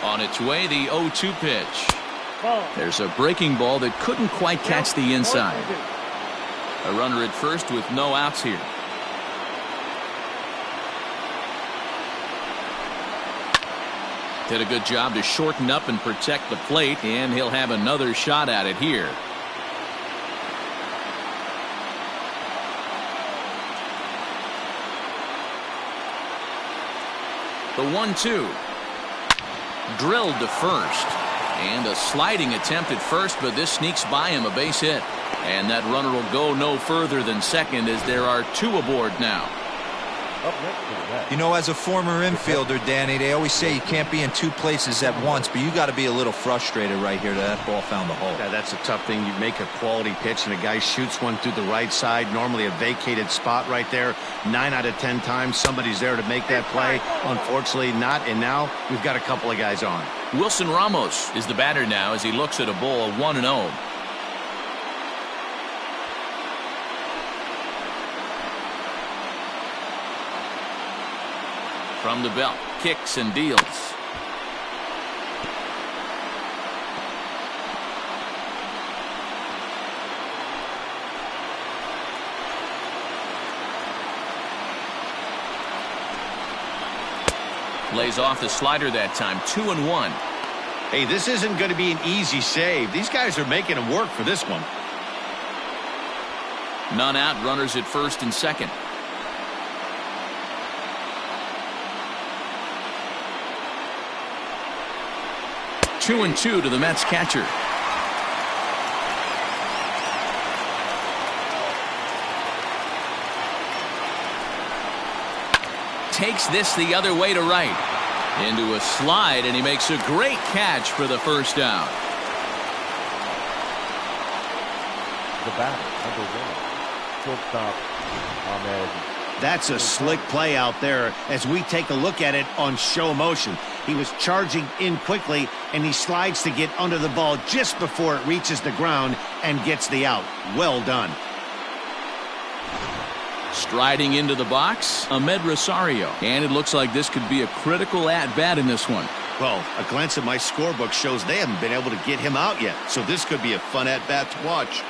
On its way, the 0-2 pitch. There's a breaking ball that couldn't quite catch the inside. A runner at first with no outs here. Did a good job to shorten up and protect the plate, and he'll have another shot at it here. The 1-2. Drilled to first. And a sliding attempt at first, but this sneaks by him, a base hit. And that runner will go no further than second as there are 2 aboard now. You know, as a former infielder, Danny, they always say you can't be in 2 places at once, but you got to be a little frustrated right here that ball found the hole. Yeah, that's a tough thing. You make a quality pitch and a guy shoots one through the right side, normally a vacated spot right there. 9 out of 10 times somebody's there to make that play. Unfortunately not, and now we've got a couple of guys on. Wilson Ramos is the batter now as he looks at a ball 1-0. From the belt, kicks and deals. Lays off the slider that time. 2-1. Hey, this isn't going to be an easy save. These guys are making him work for this one. None out, runners at first and second. Two and 2 to the Mets catcher. Takes this the other way to right. Into a slide, and he makes a great catch for the first down. The batter, number 1, shortstop, Omid. That's a slick play out there as we take a look at it on show motion. He was charging in quickly, and he slides to get under the ball just before it reaches the ground and gets the out. Well done. Striding into the box, Omid Rosario. And it looks like this could be a critical at-bat in this one. Well, a glance at my scorebook shows they haven't been able to get him out yet, so this could be a fun at-bat to watch.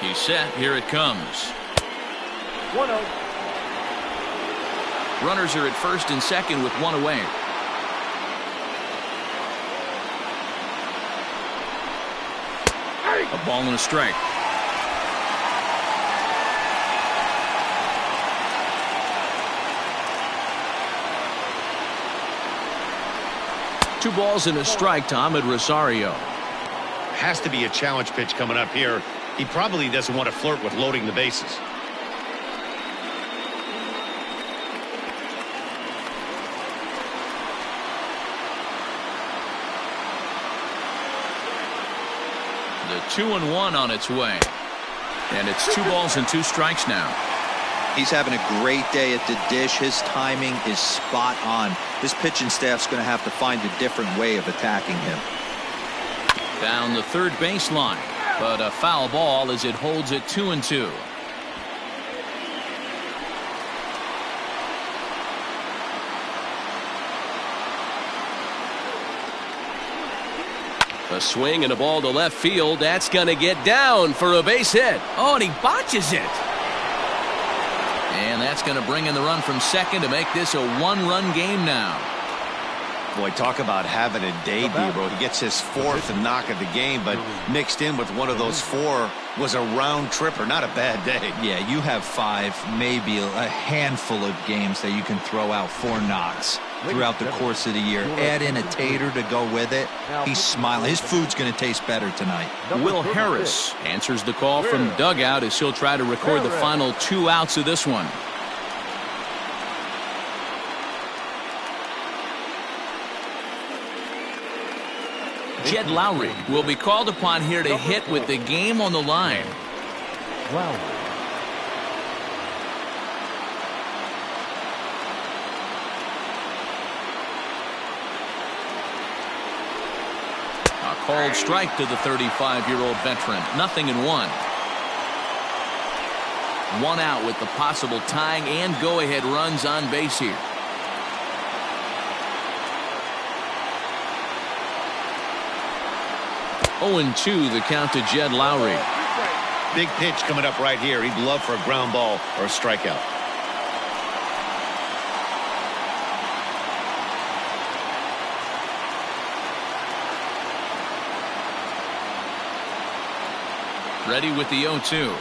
He's set. Here it comes. 1-0. Runners are at first and second with 1 away. A ball and a strike. Two balls and a strike to Omid Rosario. Has to be a challenge pitch coming up here. He probably doesn't want to flirt with loading the bases. The 2-1 on its way. And it's 2 balls and 2 strikes now. He's having a great day at the dish. His timing is spot on. His pitching staff's going to have to find a different way of attacking him. Down the third baseline, but a foul ball as it holds it 2-2. A swing and a ball to left field. That's going to get down for a base hit. Oh, and he botches it. And that's going to bring in the run from second to make this a one-run game now. Boy, talk about having a day, D-Bro. He gets his fourth knock of the game, but mixed in with one of those four was a round tripper. Not a bad day. Yeah, you have 5, maybe a handful of games that you can throw out 4 knocks throughout the course of the year. Add in a tater to go with it. He's smiling. His food's going to taste better tonight. Will Harris answers the call from the dugout as he'll try to record the final 2 outs of this one. Jed Lowry will be called upon here to hit with the game on the line. A called strike to the 35-year-old veteran. 0-1. 1 out with the possible tying and go-ahead runs on base here. 0-2 the count to Jed Lowry. Big pitch coming up right here. He'd love for a ground ball or a strikeout. Ready with the 0-2.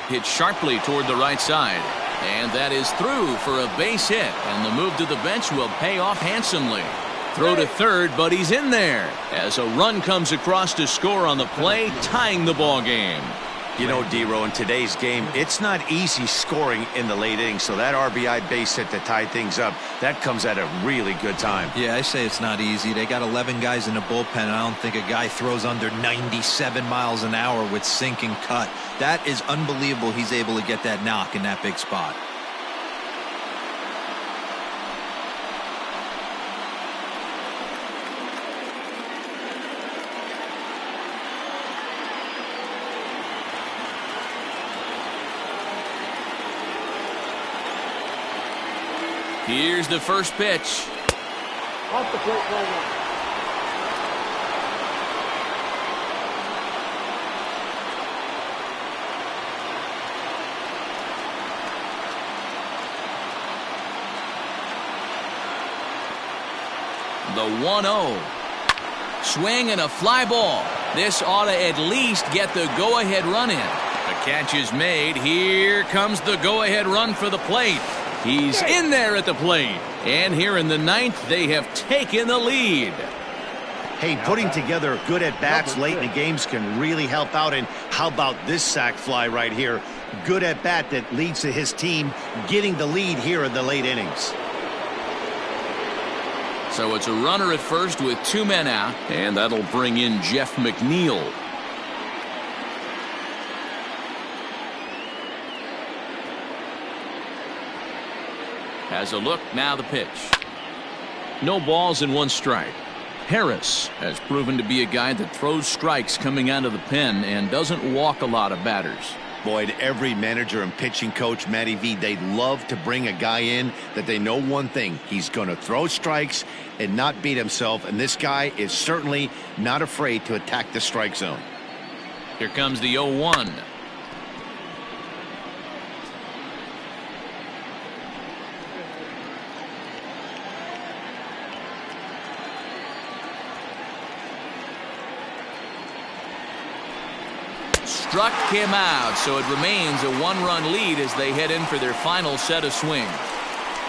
Hit sharply toward the right side. And that is through for a base hit. And the move to the bench will pay off handsomely. Throw to third, but he's in there as a run comes across to score on the play, tying the ball game. You know, D-Ro, in today's game, it's not easy scoring in the late innings, so that RBI base hit to tie things up, that comes at a really good time. Yeah, I say it's not easy. They got 11 guys in the bullpen, and I don't think a guy throws under 97 miles an hour with sink and cut. That is unbelievable he's able to get that knock in that big spot. Here's the first pitch. Off the plate, 1-1. The 1-0. Swing and a fly ball. This ought to at least get the go-ahead run in. The catch is made. Here comes the go-ahead run for the plate. He's in there at the plate. And here in the 9th, they have taken the lead. Hey, putting together good at-bats late in the games can really help out. And how about this sac fly right here? Good at-bat that leads to his team getting the lead here in the late innings. So it's a runner at first with 2 men out. And that'll bring in Jeff McNeil. Has a look, now the pitch. No balls and 1 strike. Harris has proven to be a guy that throws strikes coming out of the pen and doesn't walk a lot of batters. Boyd, every manager and pitching coach, Matty V, they'd love to bring a guy in that they know one thing. He's going to throw strikes and not beat himself, and this guy is certainly not afraid to attack the strike zone. Here comes the 0-1. Struck him out, so it remains a 1-run lead as they head in for their final set of swings.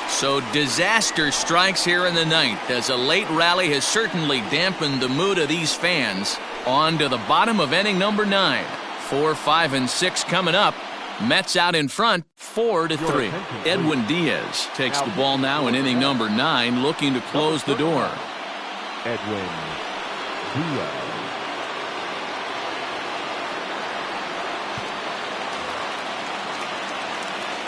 So disaster strikes here in the 9th as a late rally has certainly dampened the mood of these fans. On to the bottom of inning number 9. 4, 5, and 6 coming up. Mets out in front 4-3. Edwin Diaz takes the ball now in inning number 9, looking to close the door. Edwin Diaz.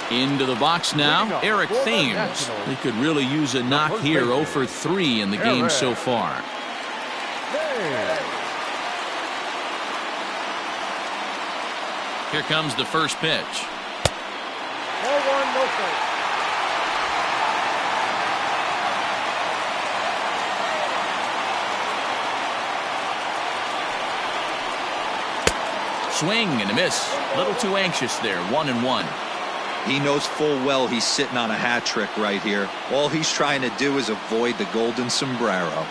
Into the box now, Eric Thames. He could really use a knock here. 0 for 3 in the game so far. Here comes the first pitch. 0-1, no strike. Swing and a miss. A little too anxious there. 1-1. He knows full well he's sitting on a hat trick right here. All he's trying to do is avoid the golden sombrero.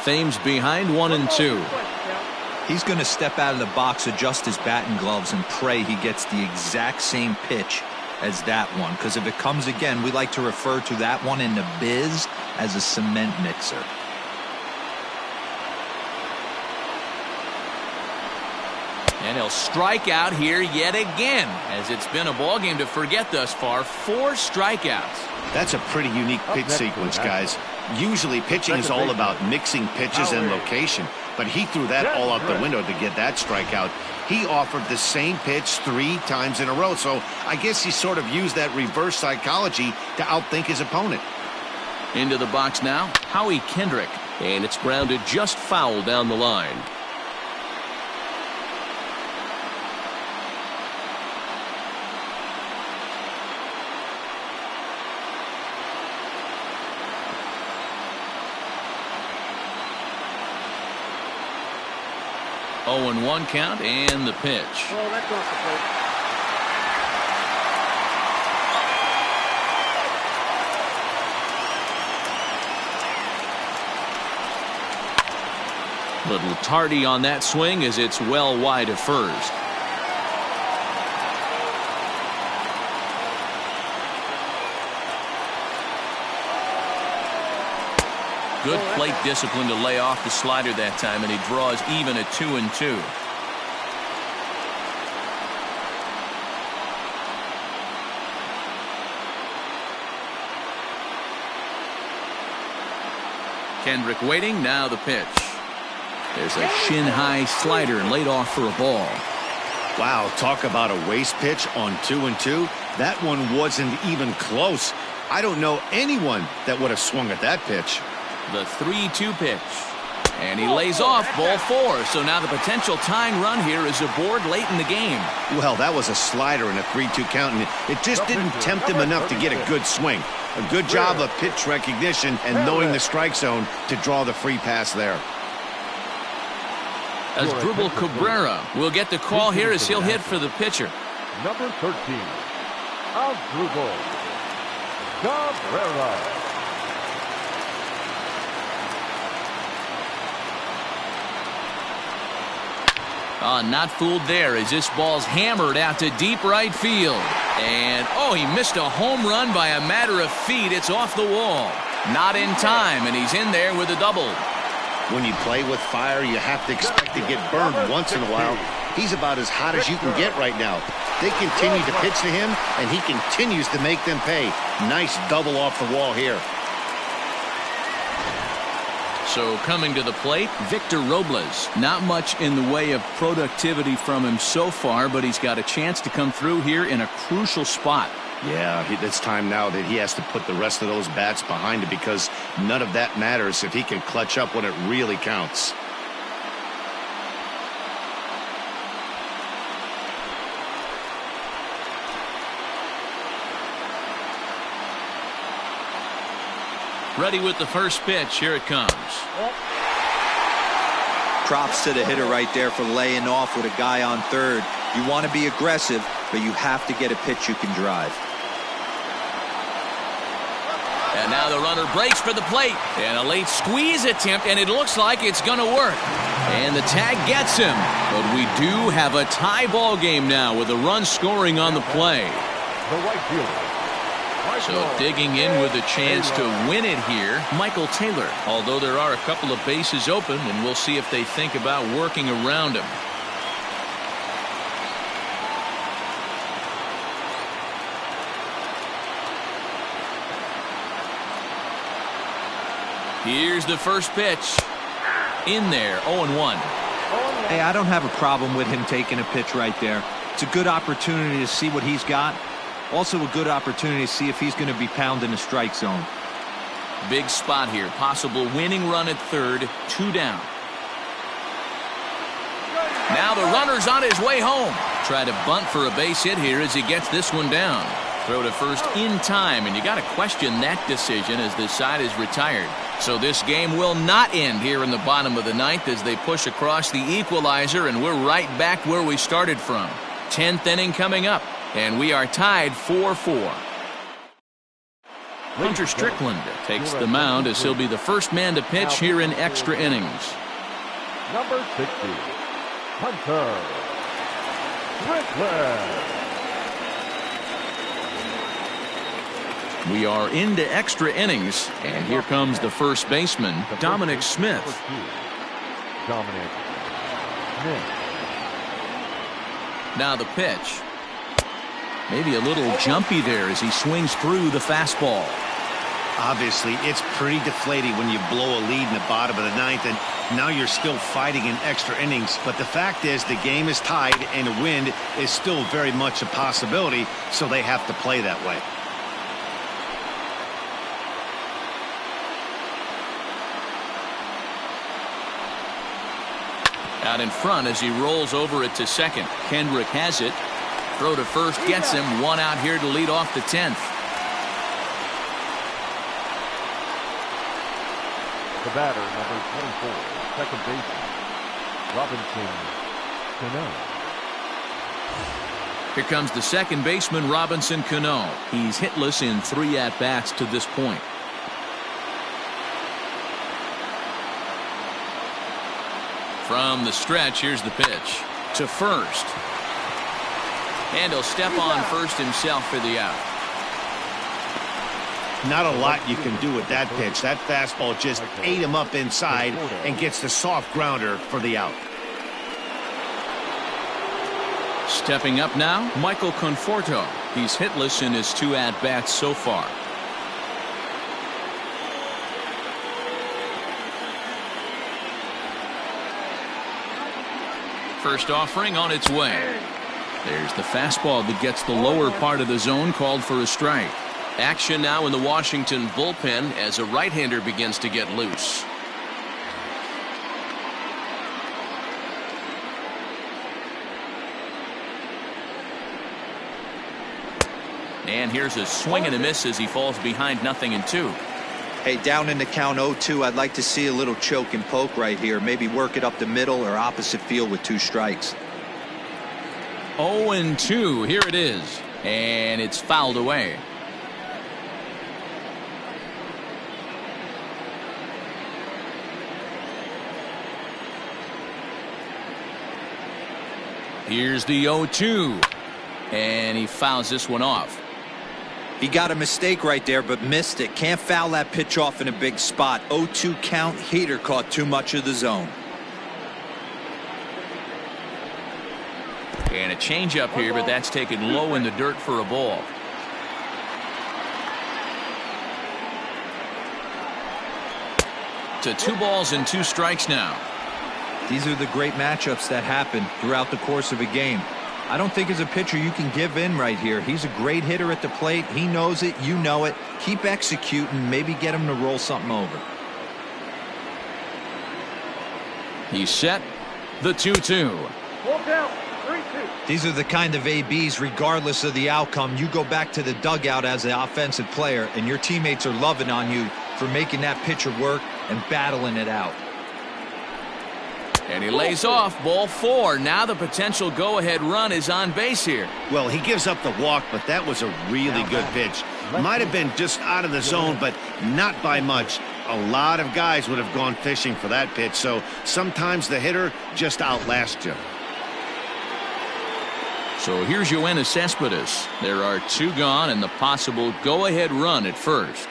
Thames behind 1-2. He's going to step out of the box, adjust his batting gloves, and pray he gets the exact same pitch as that one. Because if it comes again, we like to refer to that one in the biz as a cement mixer. And he'll strike out here yet again, as it's been a ball game to forget thus far. 4 strikeouts. That's a pretty unique pitch sequence, guys. Usually pitching is all about mixing pitches and location, but he threw that all out the window to get that strikeout. He offered the same pitch 3 times in a row, so I guess he sort of used that reverse psychology to outthink his opponent. Into the box now, Howie Kendrick, and it's grounded just foul down the line. Oh, and 1 count, and the pitch. Oh, that's off the plate. Little tardy on that swing as it's well wide of first. Good plate discipline to lay off the slider that time, and he draws even at 2-2. Kendrick waiting, now the pitch. There's a shin-high slider laid off for a ball. Wow, talk about a waste pitch on 2-2. That one wasn't even close. I don't know anyone that would have swung at that pitch. The 3-2 pitch. And he lays off ball 4. So now the potential tying run here is aboard late in the game. Well, that was a slider in a 3-2 count, and it just didn't tempt him enough to get a good swing. A good job of pitch recognition and knowing the strike zone to draw the free pass there. Asdrubal Cabrera will get the call here as he'll hit for the pitcher. Number 13, Asdrubal Cabrera. Not fooled there as this ball's hammered out to deep right field. And, oh, he missed a home run by a matter of feet. It's off the wall. Not in time, and he's in there with a double. When you play with fire, you have to expect to get burned once in a while. He's about as hot as you can get right now. They continue to pitch to him, and he continues to make them pay. Nice double off the wall here. So coming to the plate, Victor Robles. Not much in the way of productivity from him so far, but he's got a chance to come through here in a crucial spot. Yeah, it's time now that he has to put the rest of those bats behind him, because none of that matters if he can clutch up when it really counts. Ready with the first pitch. Here it comes. Props to the hitter right there for laying off with a guy on third. You want to be aggressive, but you have to get a pitch you can drive. And now the runner breaks for the plate. And a late squeeze attempt, and it looks like it's going to work. And the tag gets him. But we do have a tie ball game now with a run scoring on the play. The right fielder. So digging in with a chance to win it here, Michael Taylor. Although there are a couple of bases open, and we'll see if they think about working around him. Here's the first pitch. In there, 0-1. Hey, I don't have a problem with him taking a pitch right there. It's a good opportunity to see what he's got. Also a good opportunity to see if he's going to be pounding the strike zone. Big spot here. Possible winning run at third. 2 down. Now the runner's on his way home. Try to bunt for a base hit here as he gets this one down. Throw to first in time, and you got to question that decision as the side is retired. So this game will not end here in the bottom of the ninth as they push across the equalizer, and we're right back where we started from. 10th inning coming up, and we are tied 4-4. Hunter Strickland takes the mound as he'll be the first man to pitch here in extra innings. Number 60, Hunter Strickland. We are into extra innings, and here comes the first baseman, Dominic Smith. Dominic Smith. Now the pitch. Maybe a little jumpy there as he swings through the fastball. Obviously, it's pretty deflating when you blow a lead in the bottom of the ninth, and now you're still fighting in extra innings. But the fact is, the game is tied, and a win is still very much a possibility, so they have to play that way. Out in front as he rolls over it to second. Kendrick has it. Throw to first gets him. One out here to lead off the 10th. The batter, number 24, second baseman, Robinson Cano. Here comes the second baseman, Robinson Cano. He's hitless in 3 at-bats to this point. From the stretch, here's the pitch to first. And he'll step on first himself for the out. Not a lot you can do with that pitch. That fastball just ate him up inside and gets the soft grounder for the out. Stepping up now, Michael Conforto. He's hitless in his 2 at-bats so far. First offering on its way. There's the fastball that gets the lower part of the zone, called for a strike. Action now in the Washington bullpen as a right-hander begins to get loose. And here's a swing and a miss as he falls behind 0-2. Hey, down in the count 0-2, I'd like to see a little choke and poke right here. Maybe work it up the middle or opposite field with 2 strikes. 0-2, here it is. And it's fouled away. Here's the 0-2. And he fouls this one off. He got a mistake right there, but missed it. Can't foul that pitch off in a big spot. 0-2 count. Heater caught too much of the zone. And a changeup here, but that's taken low in the dirt for a ball. To 2 balls and 2 strikes now. These are the great matchups that happen throughout the course of a game. I don't think as a pitcher you can give in right here. He's a great hitter at the plate. He knows it. You know it. Keep executing. Maybe get him to roll something over. He's set. The 2-2. Full count, 3-2. These are the kind of ABs, regardless of the outcome. You go back to the dugout as an offensive player, and your teammates are loving on you for making that pitcher work and battling it out. And he lays off. Ball 4. Now the potential go-ahead run is on base here. Well, he gives up the walk, but that was a really good pitch. Might have been just out of the zone, but not by much. A lot of guys would have gone fishing for that pitch, so sometimes the hitter just outlasts you. So here's Yoenis Cespedes. There are 2 gone and the possible go-ahead run at first.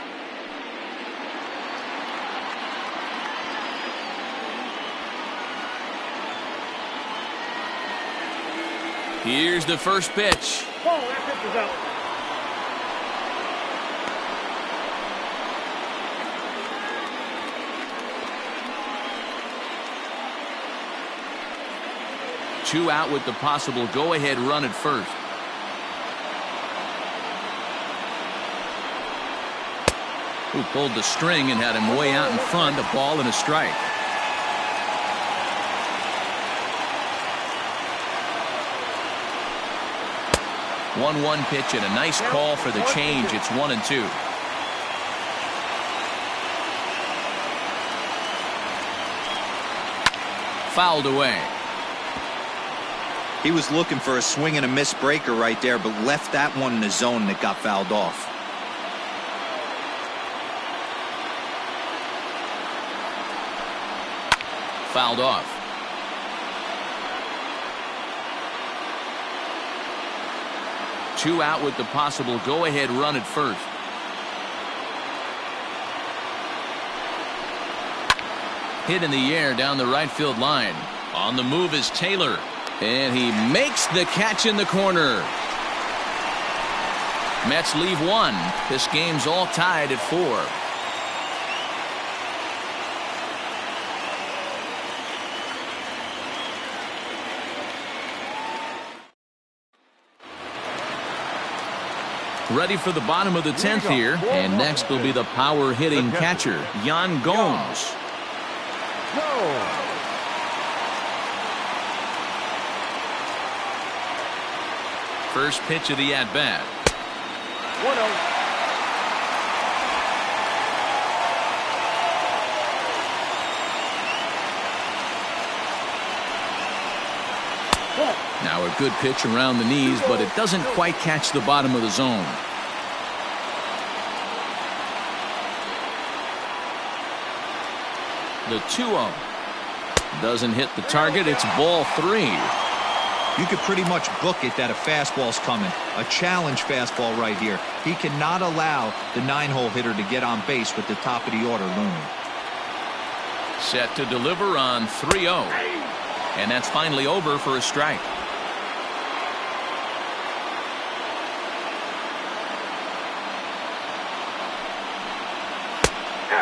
Here's the first pitch. Ball, that pitch is out. Two out with the possible go-ahead run at first. Who pulled the string and had him way out in front, a ball and a strike. One pitch and a nice call for the change. It's 1-2. fouled away. He was looking for a swing and a miss breaker right there, but left that one in the zone that got fouled off. Fouled off. Two out with the possible go-ahead run at first. Hit in the air down the right field line. On the move is Taylor. And he makes the catch in the corner. Mets leave one. This game's all tied at 4. Ready for the bottom of the 10th here. And next will be the power-hitting catcher, Yan Gomes. First pitch of the at-bat. 1-0. Now a good pitch around the knees, but it doesn't quite catch the bottom of the zone. The 2-0. Doesn't hit the target. It's ball 3. You could pretty much book it that a fastball's coming. A challenge fastball right here. He cannot allow the 9-hole hitter to get on base with the top of the order looming. Set to deliver on 3-0. And that's finally over for a strike.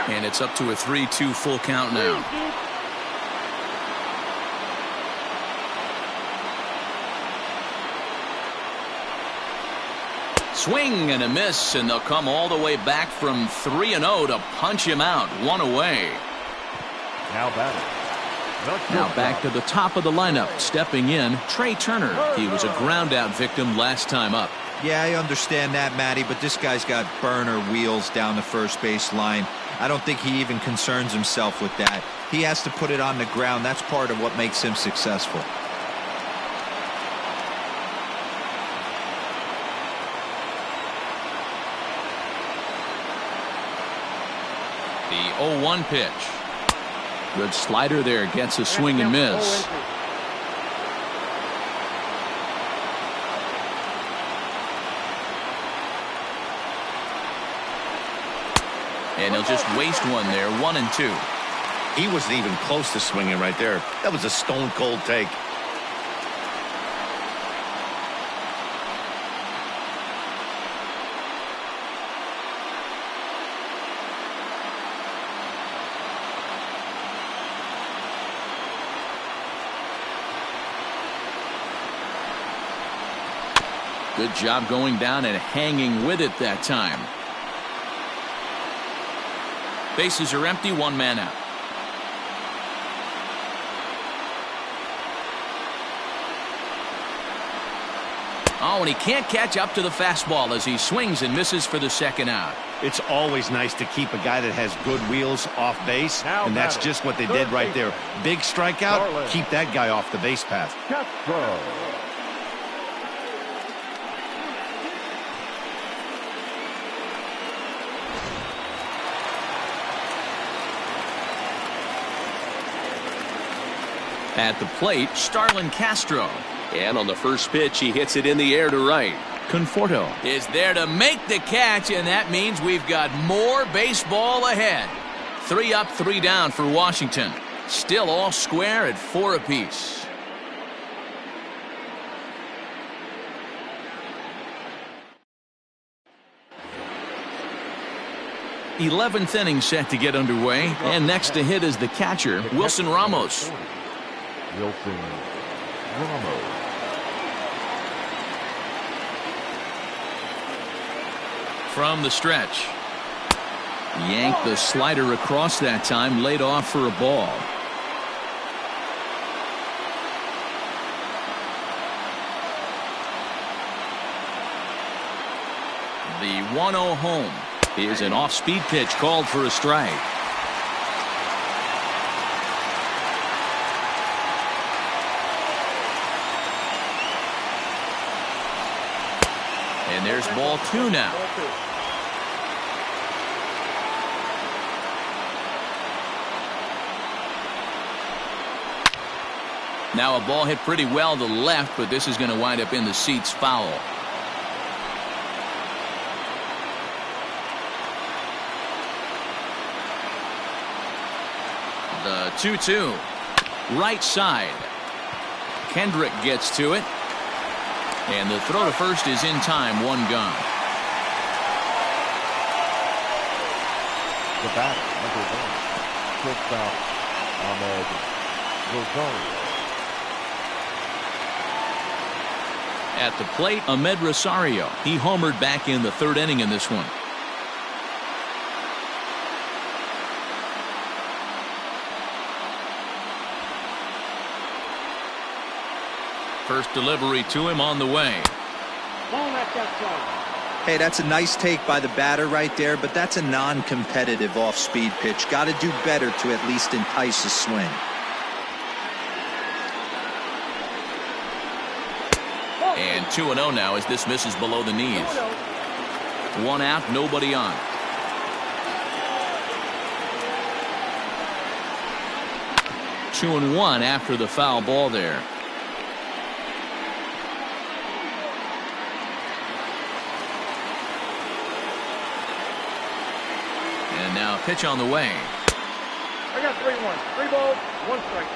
And it's up to a 3-2 full count now. Swing and a miss, and they'll come all the way back from 3-0 to punch him out. 1 away. Now back to the top of the lineup. Stepping in, Trey Turner. He was a ground-out victim last time up. Yeah, I understand that, Matty, but this guy's got burner wheels down the first base line. I don't think he even concerns himself with that. He has to put it on the ground. That's part of what makes him successful. The 0-1 pitch. Good slider there. Gets a swing and miss. And he'll just waste one there. 1-2. He wasn't even close to swinging right there. That was a stone cold take. Good job going down and hanging with it that time. Bases are empty, 1 man out. Oh, and he can't catch up to the fastball as he swings and misses for the second out. It's always nice to keep a guy that has good wheels off base, and that's just what they did right there. Big strikeout, keep that guy off the base path. At the plate, Starlin Castro. And on the first pitch, he hits it in the air to right. Conforto is there to make the catch, and that means we've got more baseball ahead. 3 up, 3 down for Washington. Still all square at 4 apiece. th inning set to get underway, and next to hit is the catcher, Wilson Ramos. From the stretch. Yanked the slider across that time, laid off for a ball. The 1-0 home is an off-speed pitch called for a strike. And there's ball 2 now. Now a ball hit pretty well to the left, but this is going to wind up in the seats foul. The 2-2. Right side. Kendrick gets to it. And the throw to first is in time. 1 gone. The batter, number 1, shortstop Omid Rosario. At the plate, Omid Rosario. He homered back in the 3rd inning in this one. First delivery to him on the way. Hey, that's a nice take by the batter right there, but that's a non-competitive off-speed pitch. Got to do better to at least entice a swing. And 2-0 now as this misses below the knees. 1 out, nobody on. Two and 1 after the foul ball there. And now pitch on the way. I got 3-1. 3 balls, 1 strike.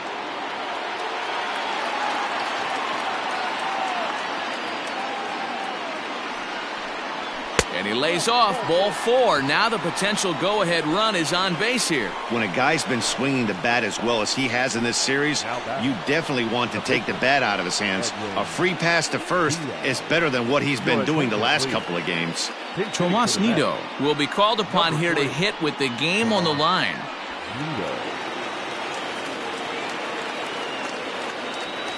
And he lays off. Ball 4. Now the potential go-ahead run is on base here. When a guy's been swinging the bat as well as he has in this series, you definitely want to take the bat out of his hands. A free pass to first is better than what he's been doing the last couple of games. Tomas Nido will be called upon here to hit with the game on the line.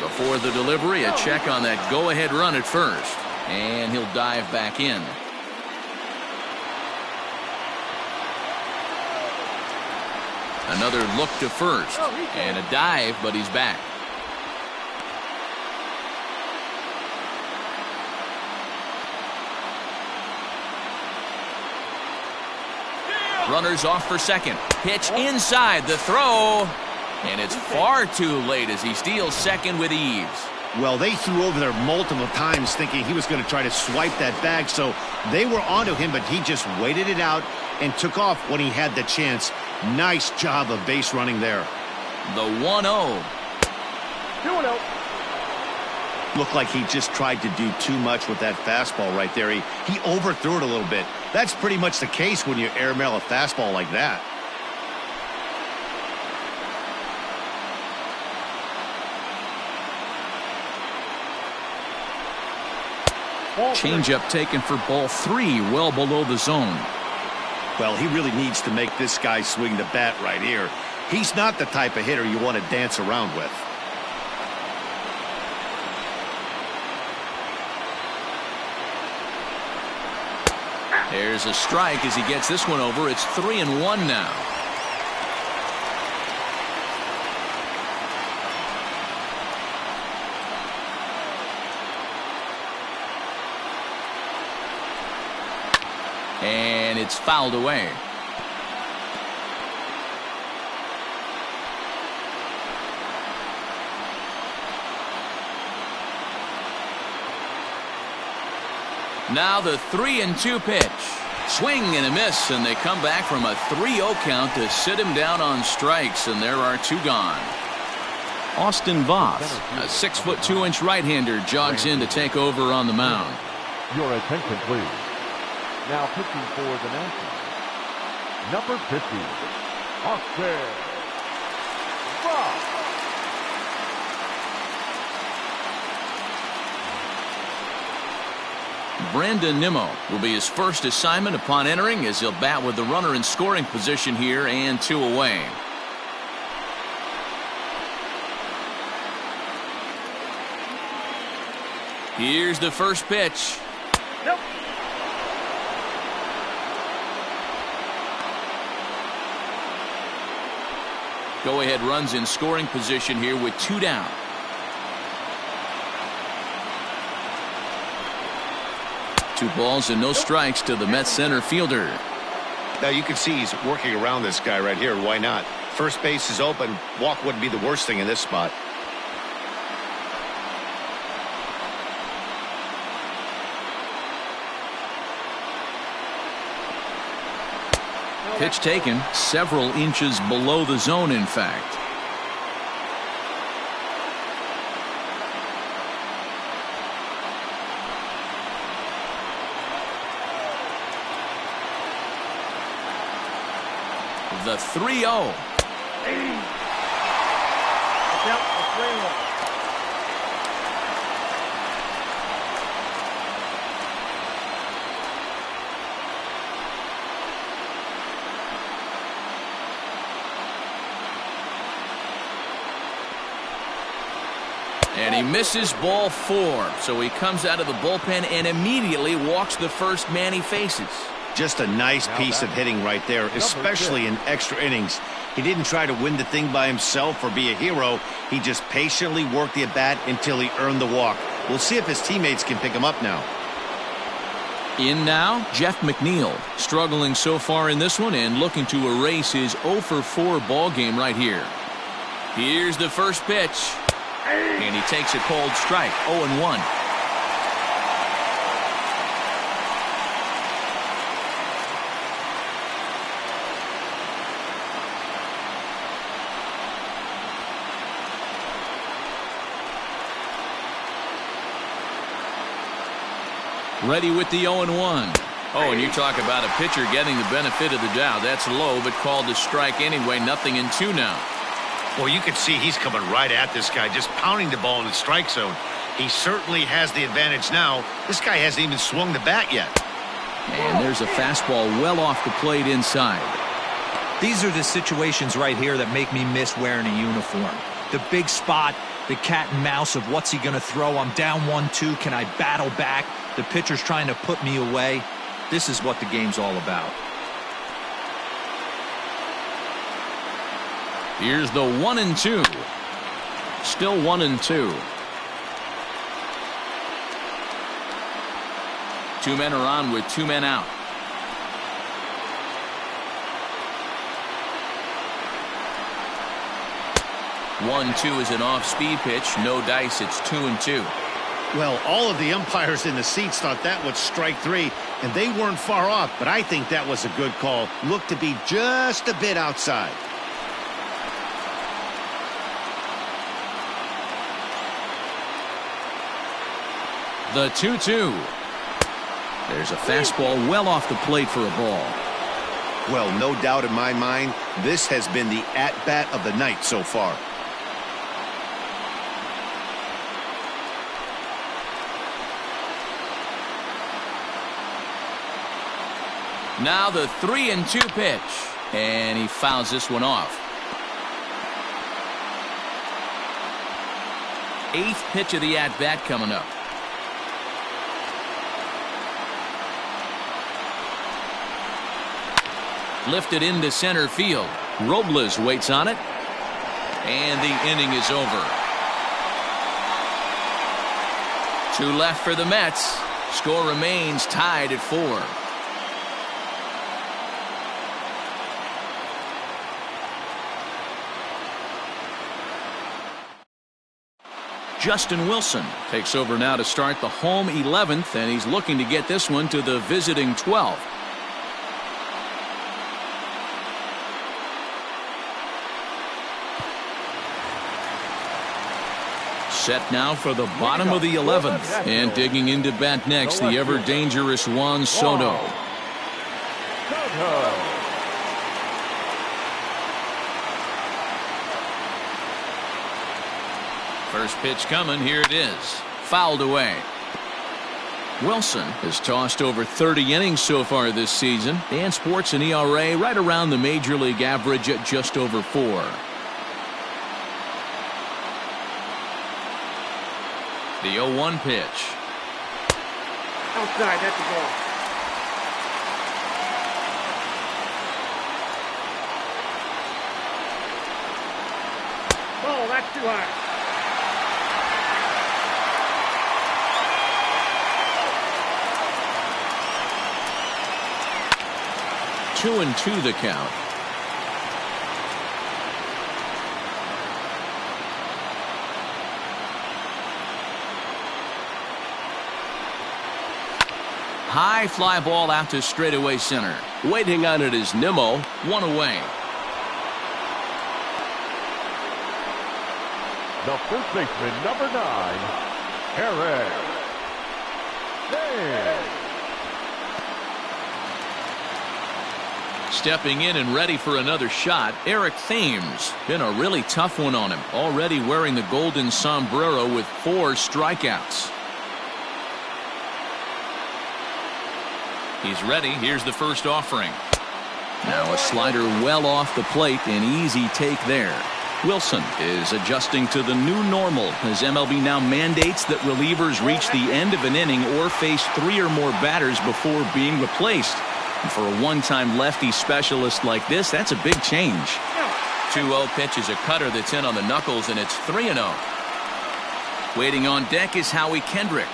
Before the delivery, a check on that go-ahead run at first. And he'll dive back in. Another look to first. And a dive, but he's back. Runners off for second. Pitch inside the throw. And it's far too late as he steals second with ease. Well, they threw over there multiple times thinking he was going to try to swipe that bag, so they were onto him, but he just waited it out and took off when he had the chance. Nice job of base running there. The 1-0. 2-0. Looked like he just tried to do too much with that fastball right there. He overthrew it a little bit. That's pretty much the case when you airmail a fastball like that. Changeup taken for ball 3, well below the zone. Well, he really needs to make this guy swing the bat right here. He's not the type of hitter you want to dance around with. There's a strike as he gets this one over. It's 3-1 now. And it's fouled away. Now the 3-2 pitch. Swing and a miss, and they come back from a 3-0 count to sit him down on strikes, and there are 2 gone. Austin Voth, a 6'2" right-hander, jogs in to take over on the mound. Your attention, please. Now pitching for the Nationals, number 50, Austin Voth. Brandon Nimmo will be his first assignment upon entering as he'll bat with the runner in scoring position here and 2 away. Here's the first pitch. Nope. Go ahead runs in scoring position here with 2 down. 2 balls and no strikes to the Mets center fielder. Now you can see he's working around this guy right here. Why not? First base is open. Walk wouldn't be the worst thing in this spot. Pitch taken several inches below the zone, in fact. The 3-0. And he misses ball 4. So he comes out of the bullpen and immediately walks the first man he faces. Just a nice piece of hitting right there, especially in extra innings. He didn't try to win the thing by himself or be a hero. He just patiently worked the at-bat until he earned the walk. We'll see if his teammates can pick him up now. In now, Jeff Mcneil, struggling so far in this one and looking to erase his 0-for-4 ball game right here. Here's the first pitch. And he takes a cold strike, 0-1. Ready with the 0-1. Oh, and you talk about a pitcher getting the benefit of the doubt. That's low, but called a strike anyway. 0-2 now. Well, you can see he's coming right at this guy, just pounding the ball in the strike zone. He certainly has the advantage now. This guy hasn't even swung the bat yet. And there's a fastball well off the plate inside. These are the situations right here that make me miss wearing a uniform. The big spot, the cat and mouse of what's he going to throw. I'm down 1-2. Can I battle back? The pitcher's trying to put me away. This is what the game's all about. Here's the 1-2. Still 1-2. 2 men are on with 2 men out. One-two is an off-speed pitch. No dice. It's 2-2. Well, all of the umpires in the seats thought that was strike 3, and they weren't far off, but I think that was a good call. Looked to be just a bit outside. The 2-2. There's a fastball well off the plate for a ball. Well, no doubt in my mind, this has been the at-bat of the night so far. Now the 3-2 pitch. And he fouls this one off. 8th pitch of the at-bat coming up. Lifted into center field. Robles waits on it. And the inning is over. 2 left for the Mets. Score remains tied at 4. Justin Wilson takes over now to start the home 11th, and he's looking to get this one to the visiting 12th. Set now for the bottom of the 11th, and digging into bat next, the ever-dangerous Juan Soto. First pitch coming. Here it is. Fouled away. Wilson has tossed over 30 innings so far this season and sports an ERA right around the major league average at just over 4. The 0-1 pitch. Outside, that's the ball. Oh, that's too high. 2-2 the count. High fly ball out to straightaway center. Waiting on it is Nimmo. One away. The first baseman, number 9, Eric. Stepping in and ready for another shot, Eric Thames. Been a really tough one on him. Already wearing the golden sombrero with 4 strikeouts. He's ready. Here's the first offering. Now a slider well off the plate. An easy take there. Wilson is adjusting to the new normal as MLB now mandates that relievers reach the end of an inning or face 3 or more batters before being replaced. And for a one-time lefty specialist like this, that's a big change. 2-0 pitch is a cutter that's in on the knuckles, and it's 3-0. Waiting on deck is Howie Kendrick.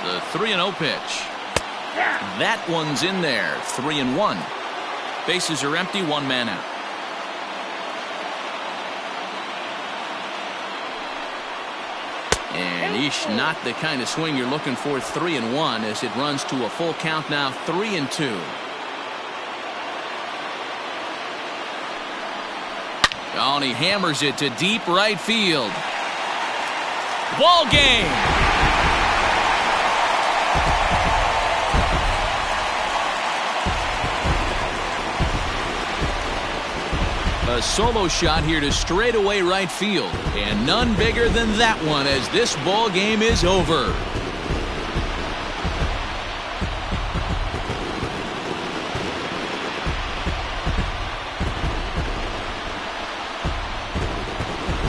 The 3-0 pitch. That one's in there. 3-1. Bases are empty. 1 man out. And not the kind of swing you're looking for. 3-1 as it runs to a full count now. 3-2. Oh, and he hammers it to deep right field. Ball game. A solo shot here to straightaway right field, and none bigger than that one as this ball game is over.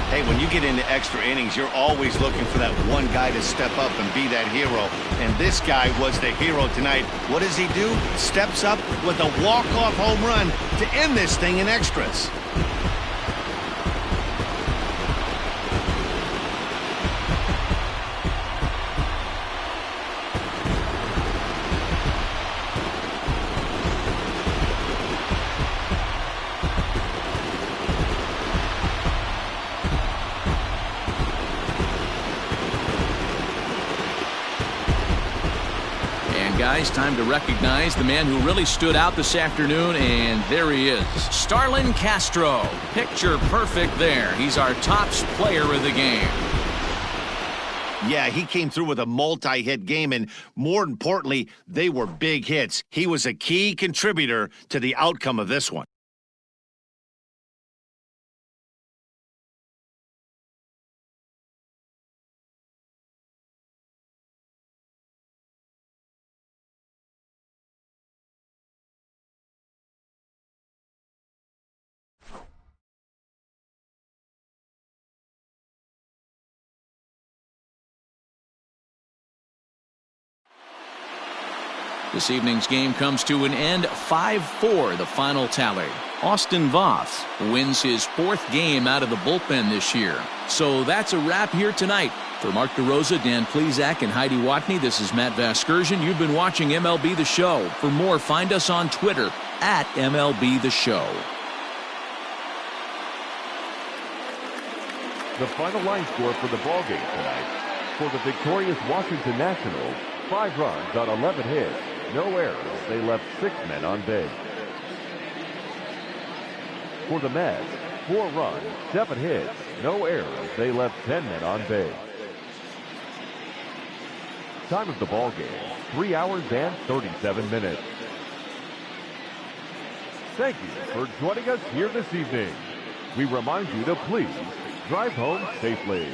Hey, when you get into extra innings, you're always looking for that one guy to step up and be that hero. And this guy was the hero tonight. What does he do? Steps up with a walk-off home run to end this thing in extras. Guys, time to recognize the man who really stood out this afternoon, and there he is. Starlin Castro. Picture perfect there. He's our tops player of the game. Yeah, he came through with a multi-hit game, and more importantly, they were big hits. He was a key contributor to the outcome of this one. This evening's game comes to an end. 5-4 the final tally. Austin Voth wins his 4th game out of the bullpen this year. So that's a wrap here tonight. For Mark DeRosa, Dan Plesac, and Heidi Watney, this is Matt Vasgersian. You've been watching MLB The Show. For more, find us on Twitter at MLB The Show. The final line score for the ballgame tonight. For the victorious Washington Nationals, 5 runs on 11 hits. No errors. They left 6 men on base. For the Mets, 4 runs, 7 hits. No errors. They left 10 men on base. Time of the ball game, 3 hours and 37 minutes. Thank you for joining us here this evening. We remind you to please drive home safely.